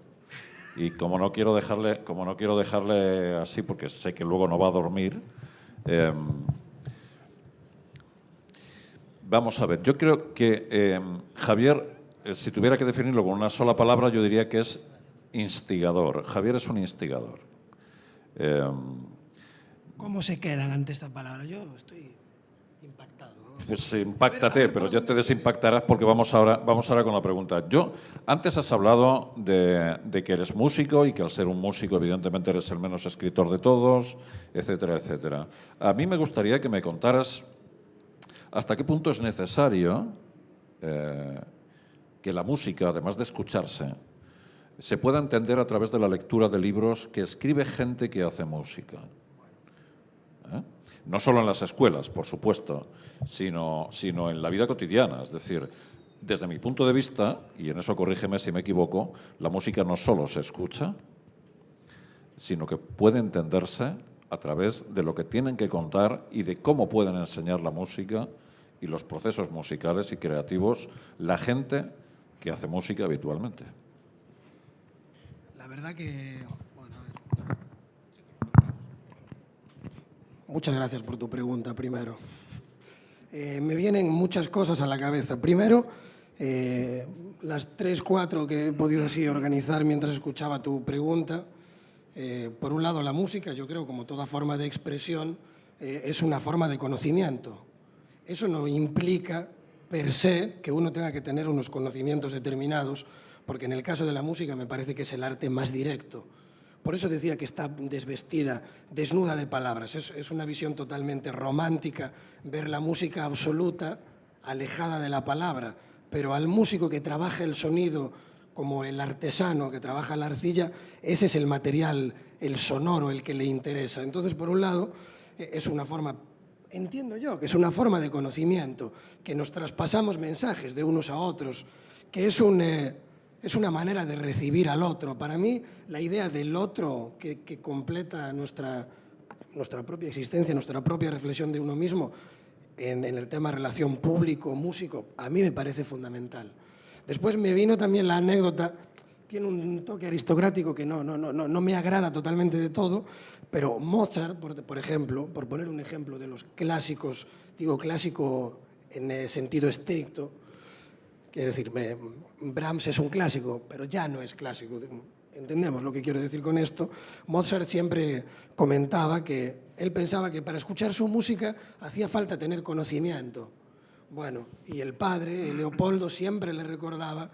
Y como no quiero dejarle así, porque sé que luego no va a dormir, vamos a ver, yo creo que Javier, si tuviera que definirlo con una sola palabra, yo diría que es instigador. Javier es un instigador. ¿Cómo se quedan ante esta palabra? Yo estoy impactado, ¿no? Pues impáctate, pero ya te desimpactarás porque vamos ahora con la pregunta. Antes has hablado de que eres músico y que al ser un músico evidentemente eres el menos escritor de todos, etcétera, etcétera. A mí me gustaría que me contaras hasta qué punto es necesario que la música, además de escucharse, se pueda entender a través de la lectura de libros que escribe gente que hace música. No solo en las escuelas, por supuesto, sino en la vida cotidiana. Es decir, desde mi punto de vista, y en eso corrígeme si me equivoco, la música no solo se escucha, sino que puede entenderse a través de lo que tienen que contar y de cómo pueden enseñar la música y los procesos musicales y creativos la gente que hace música habitualmente. La verdad que... Muchas gracias por tu pregunta, primero. Me vienen muchas cosas a la cabeza. Primero, las 3, 4 que he podido así organizar mientras escuchaba tu pregunta. Por un lado, la música, yo creo, como toda forma de expresión, es una forma de conocimiento. Eso no implica, per se, que uno tenga que tener unos conocimientos determinados, porque en el caso de la música me parece que es el arte más directo. Por eso decía que está desvestida, desnuda de palabras. Es una visión totalmente romántica, ver la música absoluta, alejada de la palabra. Pero al músico que trabaja el sonido, como el artesano que trabaja la arcilla, ese es el material, el sonoro, el que le interesa. Entonces, por un lado, es una forma, entiendo yo, que es una forma de conocimiento, que nos traspasamos mensajes de unos a otros, que es una manera de recibir al otro. Para mí, la idea del otro que completa nuestra propia existencia, nuestra propia reflexión de uno mismo, en el tema relación público-músico, a mí me parece fundamental. Después me vino también la anécdota, tiene un toque aristocrático que no me agrada totalmente de todo, pero Mozart, por ejemplo, por poner un ejemplo de los clásicos, digo clásico en el sentido estricto, quiero decir, Brahms es un clásico, pero ya no es clásico. Entendemos lo que quiero decir con esto. Mozart siempre comentaba que él pensaba que para escuchar su música hacía falta tener conocimiento. Bueno, y el padre, Leopoldo, siempre le recordaba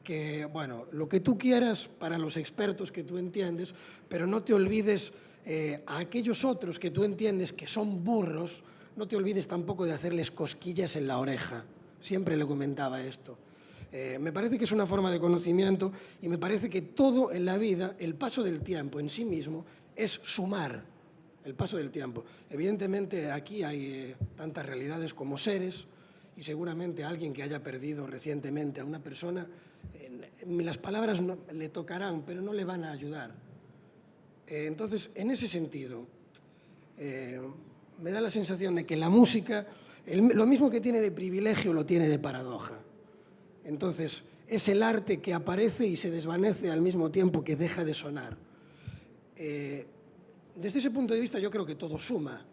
que, bueno, lo que tú quieras para los expertos que tú entiendes, pero no te olvides a aquellos otros que tú entiendes que son burros, no te olvides tampoco de hacerles cosquillas en la oreja. Siempre le comentaba esto. Me parece que es una forma de conocimiento y me parece que todo en la vida, el paso del tiempo en sí mismo, es sumar el paso del tiempo. Evidentemente aquí hay tantas realidades como seres y seguramente alguien que haya perdido recientemente a una persona, las palabras no, le tocarán, pero no le van a ayudar. Entonces, en ese sentido, me da la sensación de que la música, lo mismo que tiene de privilegio, lo tiene de paradoja. Entonces, es el arte que aparece y se desvanece al mismo tiempo que deja de sonar. Desde ese punto de vista yo creo que todo suma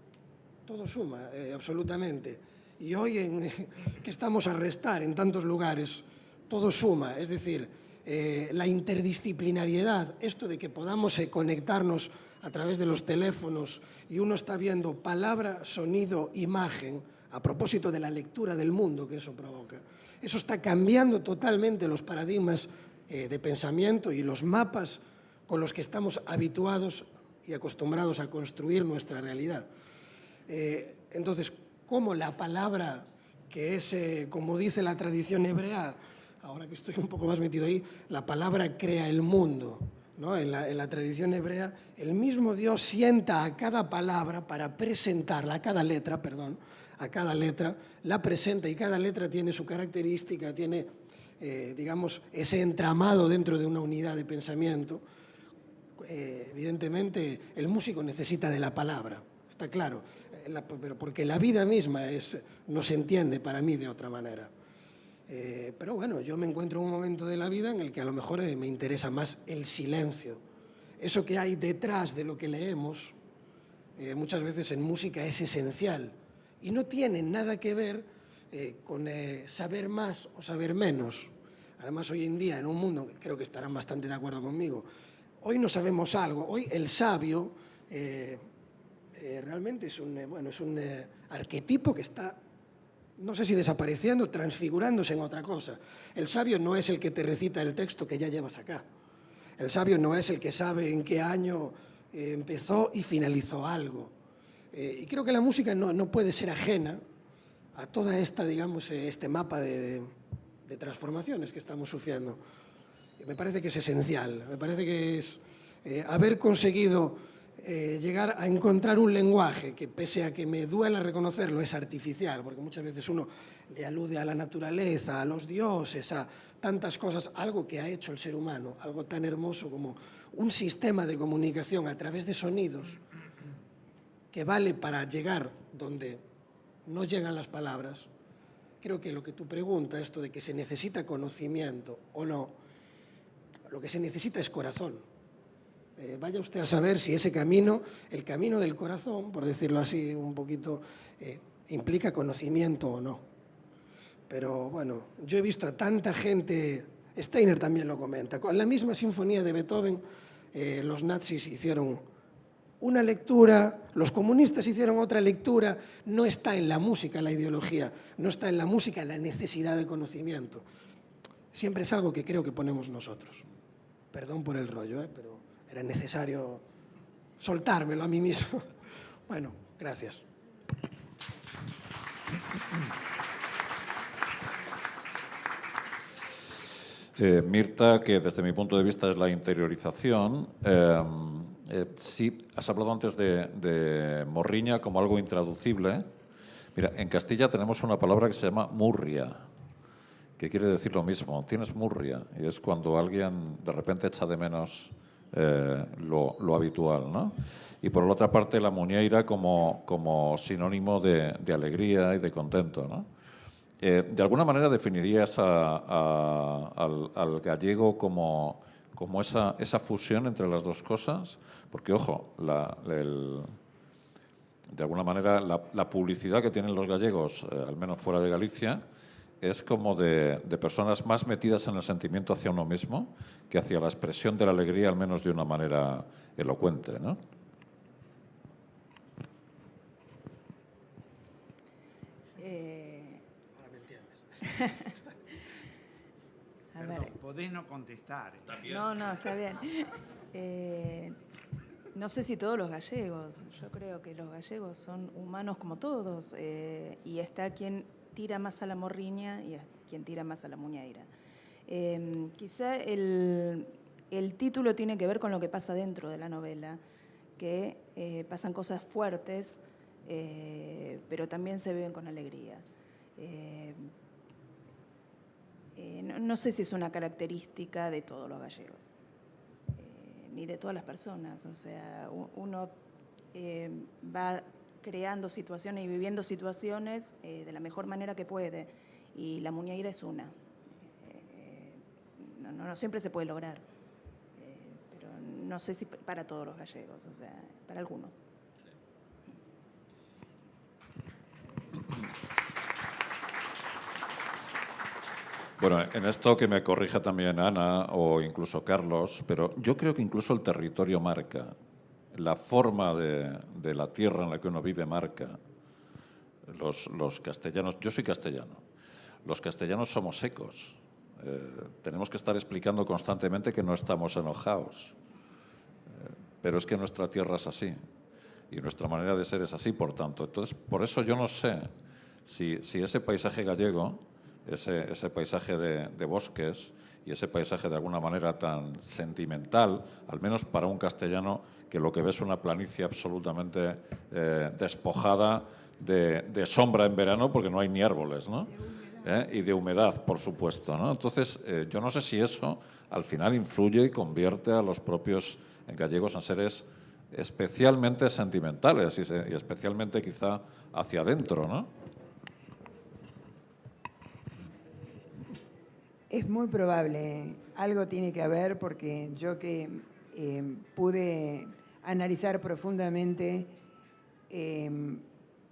absolutamente. Y hoy que estamos a restar en tantos lugares, todo suma. Es decir, la interdisciplinariedad, esto de que podamos conectarnos a través de los teléfonos y uno está viendo palabra, sonido, imagen, a propósito de la lectura del mundo que eso provoca. Eso está cambiando totalmente los paradigmas de pensamiento y los mapas con los que estamos habituados y acostumbrados a construir nuestra realidad. Entonces, ¿cómo la palabra, que es, como dice la tradición hebrea, ahora que estoy un poco más metido ahí, la palabra crea el mundo, ¿no? En la tradición hebrea, el mismo Dios sienta a cada palabra para presentarla, a cada letra, la presenta y cada letra tiene su característica, tiene, digamos, ese entramado dentro de una unidad de pensamiento. Evidentemente, el músico necesita de la palabra, está claro, pero porque la vida misma no se entiende para mí de otra manera. Pero bueno, yo me encuentro en un momento de la vida en el que a lo mejor me interesa más el silencio. Eso que hay detrás de lo que leemos, muchas veces en música es esencial. Y no tiene nada que ver con saber más o saber menos. Además, hoy en día, en un mundo, creo que estarán bastante de acuerdo conmigo, hoy no sabemos algo. Hoy el sabio realmente es un arquetipo que está no sé si desapareciendo, transfigurándose en otra cosa. El sabio no es el que te recita el texto que ya llevas acá. El sabio no es el que sabe en qué año empezó y finalizó algo. Y creo que la música no puede ser ajena a toda esta, digamos, este mapa de transformaciones que estamos sufriendo. Me parece que es esencial, me parece que es haber conseguido llegar a encontrar un lenguaje que, pese a que me duela reconocerlo, es artificial, porque muchas veces uno le alude a la naturaleza, a los dioses, a tantas cosas, algo que ha hecho el ser humano, algo tan hermoso como un sistema de comunicación a través de sonidos que vale para llegar donde no llegan las palabras. Creo que lo que tú preguntas, esto de que se necesita conocimiento o no, lo que se necesita es corazón. Vaya usted a saber si ese camino, el camino del corazón, por decirlo así un poquito, implica conocimiento o no. Pero bueno, yo he visto a tanta gente, Steiner también lo comenta, con la misma sinfonía de Beethoven, los nazis hicieron una lectura, los comunistas hicieron otra lectura. No está en la música la ideología, no está en la música la necesidad de conocimiento. Siempre es algo que creo que ponemos nosotros. Perdón por el rollo, pero era necesario soltármelo a mí mismo. Bueno, gracias. Mirta, que desde mi punto de vista es la interiorización. Sí, has hablado antes de morriña como algo intraducible. Mira, en Castilla tenemos una palabra que se llama murria, que quiere decir lo mismo. Tienes murria, y es cuando alguien de repente echa de menos lo habitual, ¿no? Y por la otra parte, la muñeira como sinónimo de alegría y de contento, ¿no? De alguna manera definirías al gallego como esa fusión entre las dos cosas, porque, ojo, de alguna manera la publicidad que tienen los gallegos, al menos fuera de Galicia, es como de personas más metidas en el sentimiento hacia uno mismo que hacia la expresión de la alegría, al menos de una manera elocuente, ¿no? Ahora me entiendes. A Perdón, ver. podés no contestar. No, está bien. No sé si todos los gallegos. Yo creo que los gallegos son humanos como todos. Y está quien tira más a la morriña y quien tira más a la muñeira. Quizá el título tiene que ver con lo que pasa dentro de la novela, que pasan cosas fuertes, pero también se viven con alegría. No sé si es una característica de todos los gallegos, ni de todas las personas. O sea, uno va creando situaciones y viviendo situaciones de la mejor manera que puede, y la muñeira es una. No siempre se puede lograr, pero no sé si para todos los gallegos, o sea, para algunos. Bueno, en esto que me corrija también Ana o incluso Carlos, pero yo creo que incluso el territorio marca, la forma de la tierra en la que uno vive marca. Los castellanos, yo soy castellano, los castellanos somos secos, tenemos que estar explicando constantemente que no estamos enojados, pero es que nuestra tierra es así y nuestra manera de ser es así, por tanto. Entonces, por eso yo no sé si ese paisaje gallego, ese paisaje de bosques y ese paisaje de alguna manera tan sentimental, al menos para un castellano que lo que ve es una planicie absolutamente despojada de sombra en verano porque no hay ni árboles, ¿no? Y de humedad, por supuesto, ¿no? Entonces, yo no sé si eso al final influye y convierte a los propios gallegos en seres especialmente sentimentales y especialmente quizá hacia adentro, ¿no? Es muy probable, algo tiene que haber, porque yo que pude analizar profundamente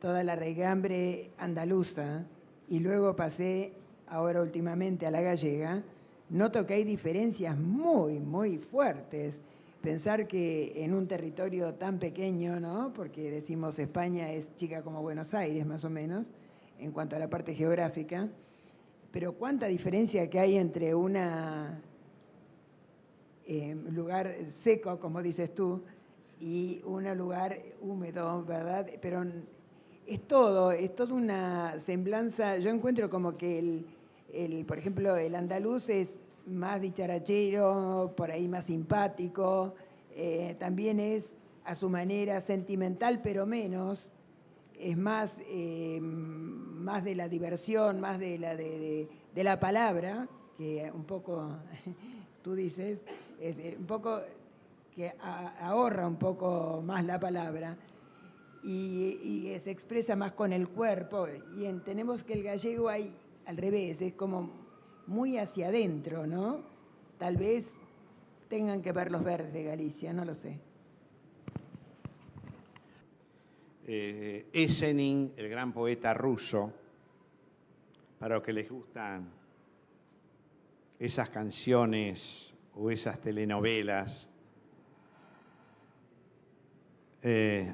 toda la raigambre andaluza y luego pasé ahora últimamente a la gallega, noto que hay diferencias muy, muy fuertes. Pensar que en un territorio tan pequeño, ¿no? Porque decimos España es chica como Buenos Aires, más o menos, en cuanto a la parte geográfica, pero cuánta diferencia que hay entre un lugar seco, como dices tú, y un lugar húmedo, ¿verdad? Pero es toda una semblanza. Yo encuentro como que por ejemplo, el andaluz es más dicharachero, por ahí más simpático, también es a su manera sentimental, pero menos, es más de la diversión, más de la palabra, que un poco, tú dices, un poco que ahorra un poco más la palabra y se expresa más con el cuerpo. Y tenemos que el gallego hay al revés, es como muy hacia adentro, ¿no? Tal vez tengan que ver los verdes de Galicia, no lo sé. Esenin, el gran poeta ruso, para los que les gustan esas canciones o esas telenovelas,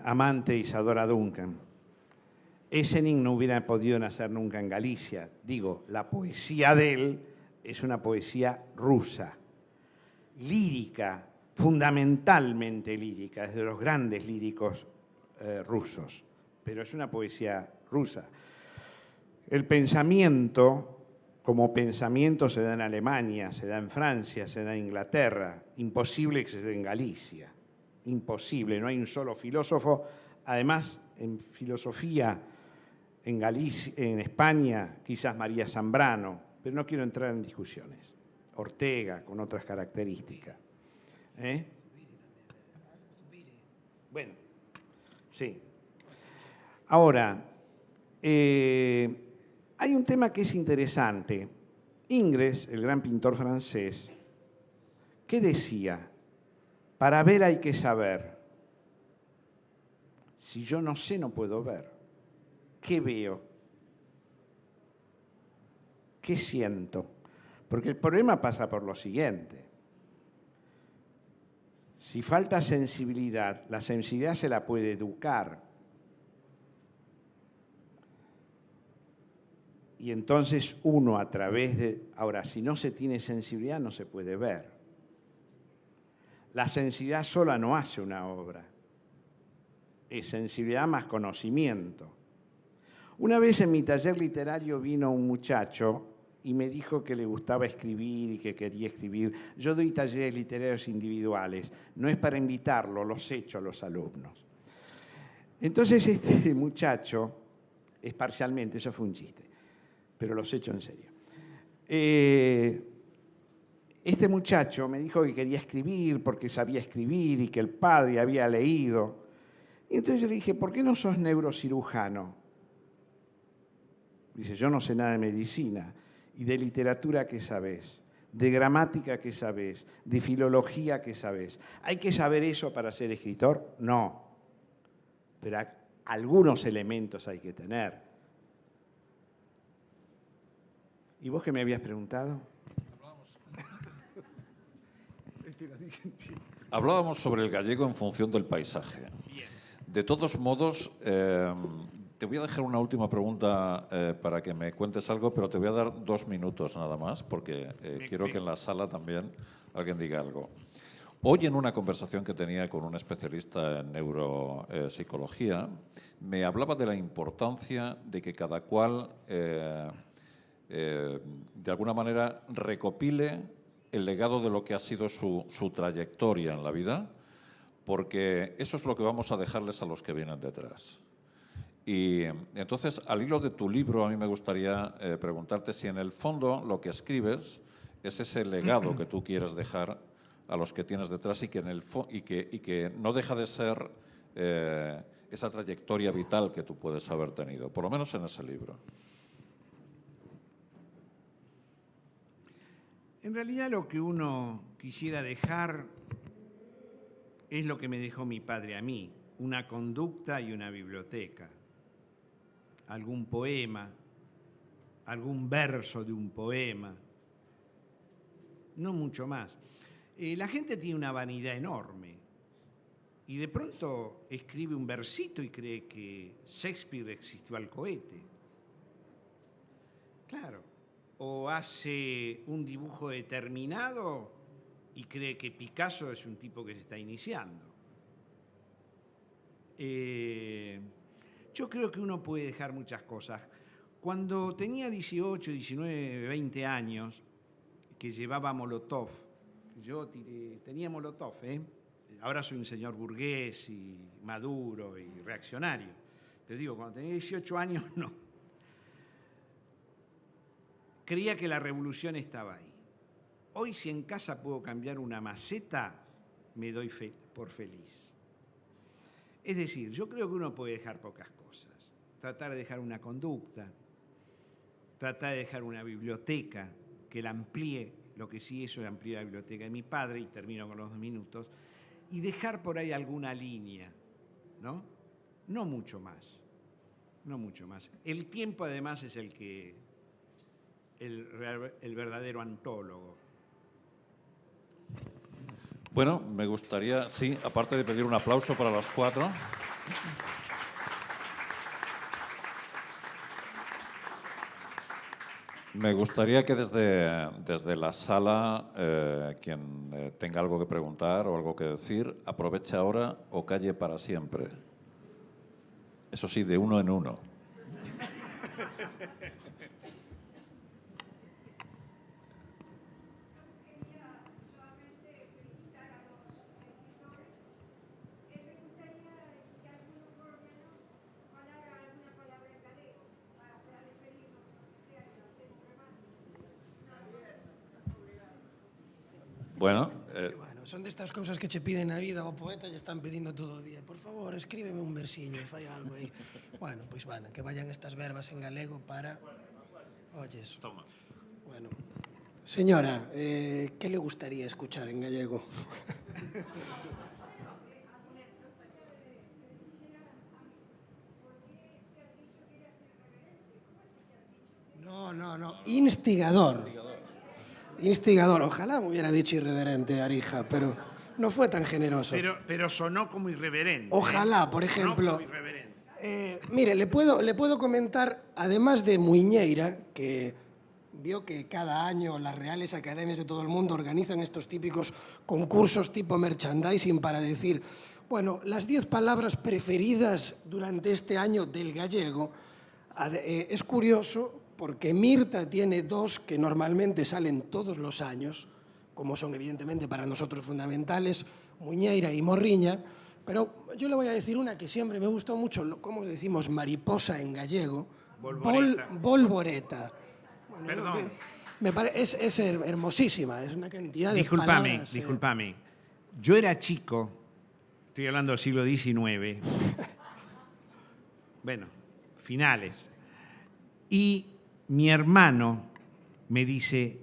amante Isadora Duncan. Esenin no hubiera podido nacer nunca en Galicia. Digo, la poesía de él es una poesía rusa, lírica, fundamentalmente lírica, es de los grandes líricos rusos, pero es una poesía rusa. El pensamiento, como pensamiento, se da en Alemania, se da en Francia, se da en Inglaterra. Imposible que se dé en Galicia. Imposible, no hay un solo filósofo. Además, en filosofía, en Galicia, en España, quizás María Zambrano, pero no quiero entrar en discusiones. Ortega, con otras características. Bueno, sí. Ahora, hay un tema que es interesante. Ingres, el gran pintor francés, ¿qué decía? Para ver hay que saber. Si yo no sé, no puedo ver. ¿Qué veo? ¿Qué siento? Porque el problema pasa por lo siguiente. Si falta sensibilidad, la sensibilidad se la puede educar. Y entonces uno a través de... Ahora, si no se tiene sensibilidad, no se puede ver. La sensibilidad sola no hace una obra. Es sensibilidad más conocimiento. Una vez en mi taller literario vino un muchacho y me dijo que le gustaba escribir y que quería escribir. Yo doy talleres literarios individuales, no es para invitarlo, los echo a los alumnos. Entonces este muchacho, es parcialmente, eso fue un chiste, pero los echo en serio. Este muchacho me dijo que quería escribir porque sabía escribir y que el padre había leído. Y entonces yo le dije, ¿por qué no sos neurocirujano? Dice, yo no sé nada de medicina. ¿Y de literatura qué sabés? ¿De gramática qué sabés? ¿De filología qué sabés? ¿Hay que saber eso para ser escritor? No. Pero algunos elementos hay que tener. ¿Y vos qué me habías preguntado? Hablábamos sobre el gallego en función del paisaje. De todos modos, te voy a dejar una última pregunta para que me cuentes algo, pero te voy a dar 2 minutos nada más, porque quiero que en la sala también alguien diga algo. Hoy, en una conversación que tenía con un especialista en neuropsicología, me hablaba de la importancia de que cada cual, de alguna manera, recopile el legado de lo que ha sido su trayectoria en la vida, porque eso es lo que vamos a dejarles a los que vienen detrás. Y entonces, al hilo de tu libro, a mí me gustaría preguntarte si en el fondo lo que escribes es ese legado que tú quieres dejar a los que tienes detrás y que no deja de ser esa trayectoria vital que tú puedes haber tenido, por lo menos en ese libro. En realidad lo que uno quisiera dejar es lo que me dejó mi padre a mí, una conducta y una biblioteca, algún poema, algún verso de un poema, no mucho más. La gente tiene una vanidad enorme y de pronto escribe un versito y cree que Shakespeare existió al cohete. Claro. O hace un dibujo determinado y cree que Picasso es un tipo que se está iniciando. Yo creo que uno puede dejar muchas cosas. Cuando tenía 18, 19, 20 años, que llevaba Molotov, tenía Molotov, ahora soy un señor burgués y maduro y reaccionario. Te digo, cuando tenía 18 años, no. Creía que la revolución estaba ahí. Hoy, si en casa puedo cambiar una maceta, me doy por feliz. Es decir, yo creo que uno puede dejar pocas cosas. Tratar de dejar una conducta, tratar de dejar una biblioteca que la amplíe, lo que sí eso amplía la biblioteca de mi padre, y termino con los 2 minutos, y dejar por ahí alguna línea, ¿no? No mucho más, no mucho más. El tiempo además es el verdadero antólogo. Bueno, me gustaría, sí, aparte de pedir un aplauso para los 4. Me gustaría que desde la sala, quien tenga algo que preguntar o algo que decir, aproveche ahora o calle para siempre. Eso sí, de uno en uno. Bueno, Bueno, son destas cousas que che piden na vida, o poeta lle están pedindo todo o día. Por favor, escríbeme un versiño, fai algo aí. Bueno, pois van, que vayan estas verbas en galego para... Oyes. toma. Bueno. Señora, ¿qué le gustaría escuchar en gallego? No. Instigador. Ojalá me hubiera dicho irreverente, Arija, pero no fue tan generoso. Pero sonó como irreverente. Ojalá, por ejemplo. Sonó como irreverente. Mire, le puedo comentar, además de Muiñeira, que vio que cada año las Reales Academias de todo el mundo organizan estos típicos concursos tipo merchandising para decir, bueno, las 10 palabras preferidas durante este año del gallego. Es curioso porque Mirta tiene 2 que normalmente salen todos los años, como son evidentemente para nosotros fundamentales, Muiñeira y Morriña, pero yo le voy a decir una que siempre me gustó mucho, ¿cómo decimos mariposa en gallego? Volvoreta. Volvoreta. Bueno, Perdón. Es hermosísima, es una cantidad de palabras. Disculpame. Yo era chico, estoy hablando del siglo XIX, bueno, finales, y mi hermano me dice,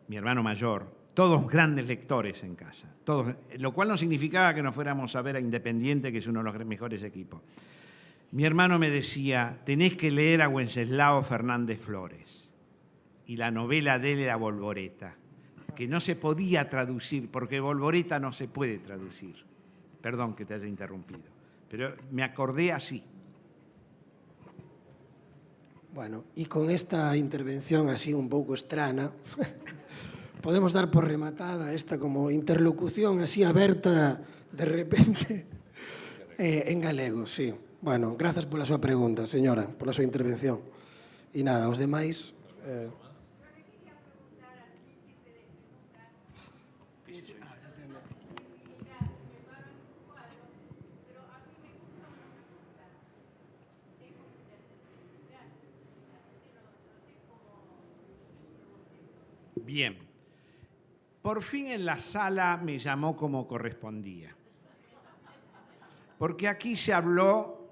mi hermano mayor, todos grandes lectores en casa, todos, lo cual no significaba que nos fuéramos a ver a Independiente, que es uno de los mejores equipos. Mi hermano me decía, tenés que leer a Wenceslao Fernández Flores, y la novela de él era Volvoreta, que no se podía traducir, porque Volvoreta no se puede traducir. Perdón que te haya interrumpido, pero me acordé así. Bueno, y con esta intervención así un pouco estrana, podemos dar por rematada esta como interlocución así aberta de repente en galego, sí. Bueno, grazas pola súa pregunta, señora, pola súa intervención. E nada, os demais... Bien. Por fin en la sala me llamó como correspondía. Porque aquí se habló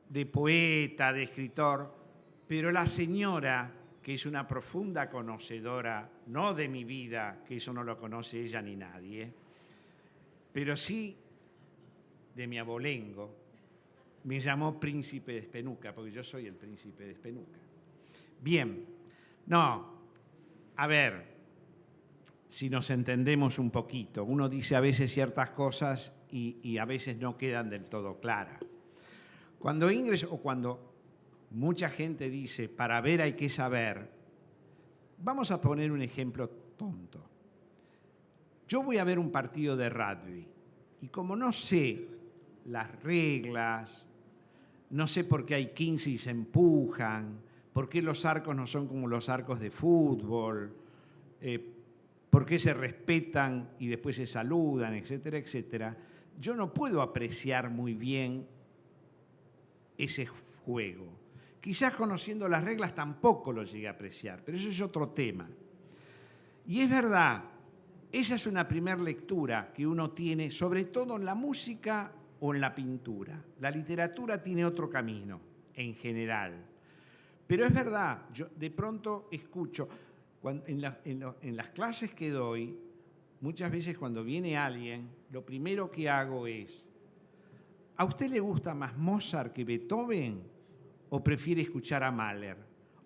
de poeta, de escritor, pero la señora, que es una profunda conocedora, no de mi vida, que eso no lo conoce ella ni nadie, pero sí de mi abolengo, me llamó príncipe de Espenuca, porque yo soy el príncipe de Espenuca. Bien, no, a ver, si nos entendemos un poquito, uno dice a veces ciertas cosas y a veces no quedan del todo claras. Cuando ingreso, o cuando mucha gente dice, para ver hay que saber, Vamos a poner un ejemplo tonto. Yo voy a ver un partido de rugby y como no sé las reglas, no sé por qué hay 15 y se empujan, por qué los arcos no son como los arcos de fútbol, por qué se respetan y después se saludan, etcétera, etcétera, yo no puedo apreciar muy bien ese juego. Quizás conociendo las reglas tampoco lo llegue a apreciar, pero eso es otro tema. Y es verdad, esa es una primera lectura que uno tiene, sobre todo en la música o en la pintura. La literatura tiene otro camino, en general. Pero es verdad, yo de pronto escucho, en las clases que doy, muchas veces cuando viene alguien, lo primero que hago es, ¿a usted le gusta más Mozart que Beethoven o prefiere escuchar a Mahler?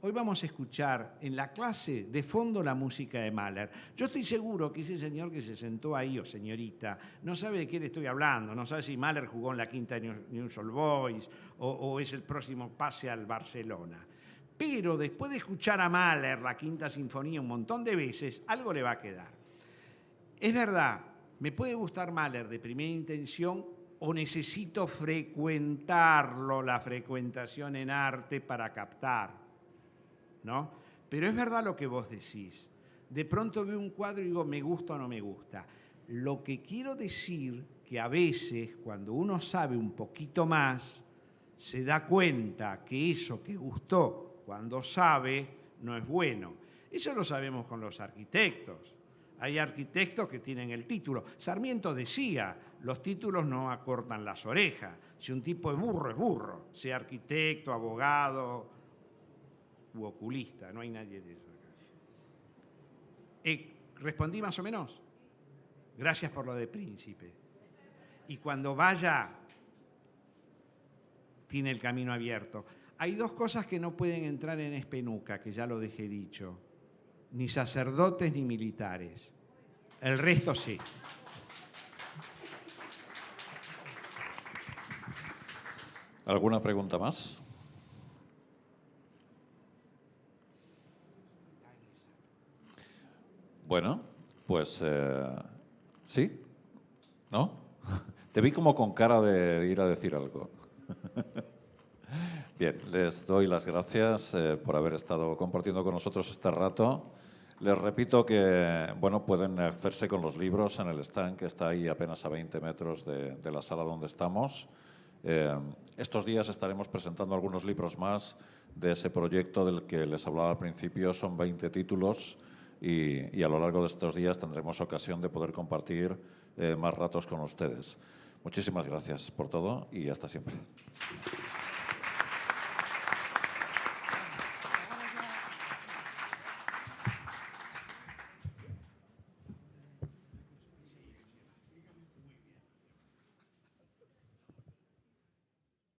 Hoy vamos a escuchar en la clase de fondo la música de Mahler. Yo estoy seguro que ese señor que se sentó ahí, o señorita, no sabe de qué le estoy hablando, no sabe si Mahler jugó en la quinta News Old Boys o es el próximo pase al Barcelona. Pero después de escuchar a Mahler, la Quinta Sinfonía, un montón de veces, algo le va a quedar. Es verdad, me puede gustar Mahler de primera intención o necesito frecuentarlo, la frecuentación en arte para captar, ¿no? Pero es verdad lo que vos decís. De pronto veo un cuadro y digo, ¿me gusta o no me gusta? Lo que quiero decir que a veces, cuando uno sabe un poquito más, se da cuenta que eso que gustó cuando sabe no es bueno. Eso lo sabemos con los arquitectos. Hay arquitectos que tienen el título. Sarmiento decía, los títulos no acortan las orejas. Si un tipo es burro, sea arquitecto, abogado u oculista. No hay nadie de eso acá. ¿Respondí más o menos? Gracias por lo de príncipe. Y cuando vaya, tiene el camino abierto. Hay dos cosas que no pueden entrar en Espenuca, que ya lo dejé dicho. Ni sacerdotes ni militares. El resto sí. ¿Alguna pregunta más? Bueno, pues sí, ¿no? Te vi como con cara de ir a decir algo. Bien, les doy las gracias por haber estado compartiendo con nosotros este rato. Les repito que bueno, pueden hacerse con los libros en el stand que está ahí apenas a 20 metros de la sala donde estamos. Estos días estaremos presentando algunos libros más de ese proyecto del que les hablaba al principio. Son 20 títulos y a lo largo de estos días tendremos ocasión de poder compartir más ratos con ustedes. Muchísimas gracias por todo y hasta siempre.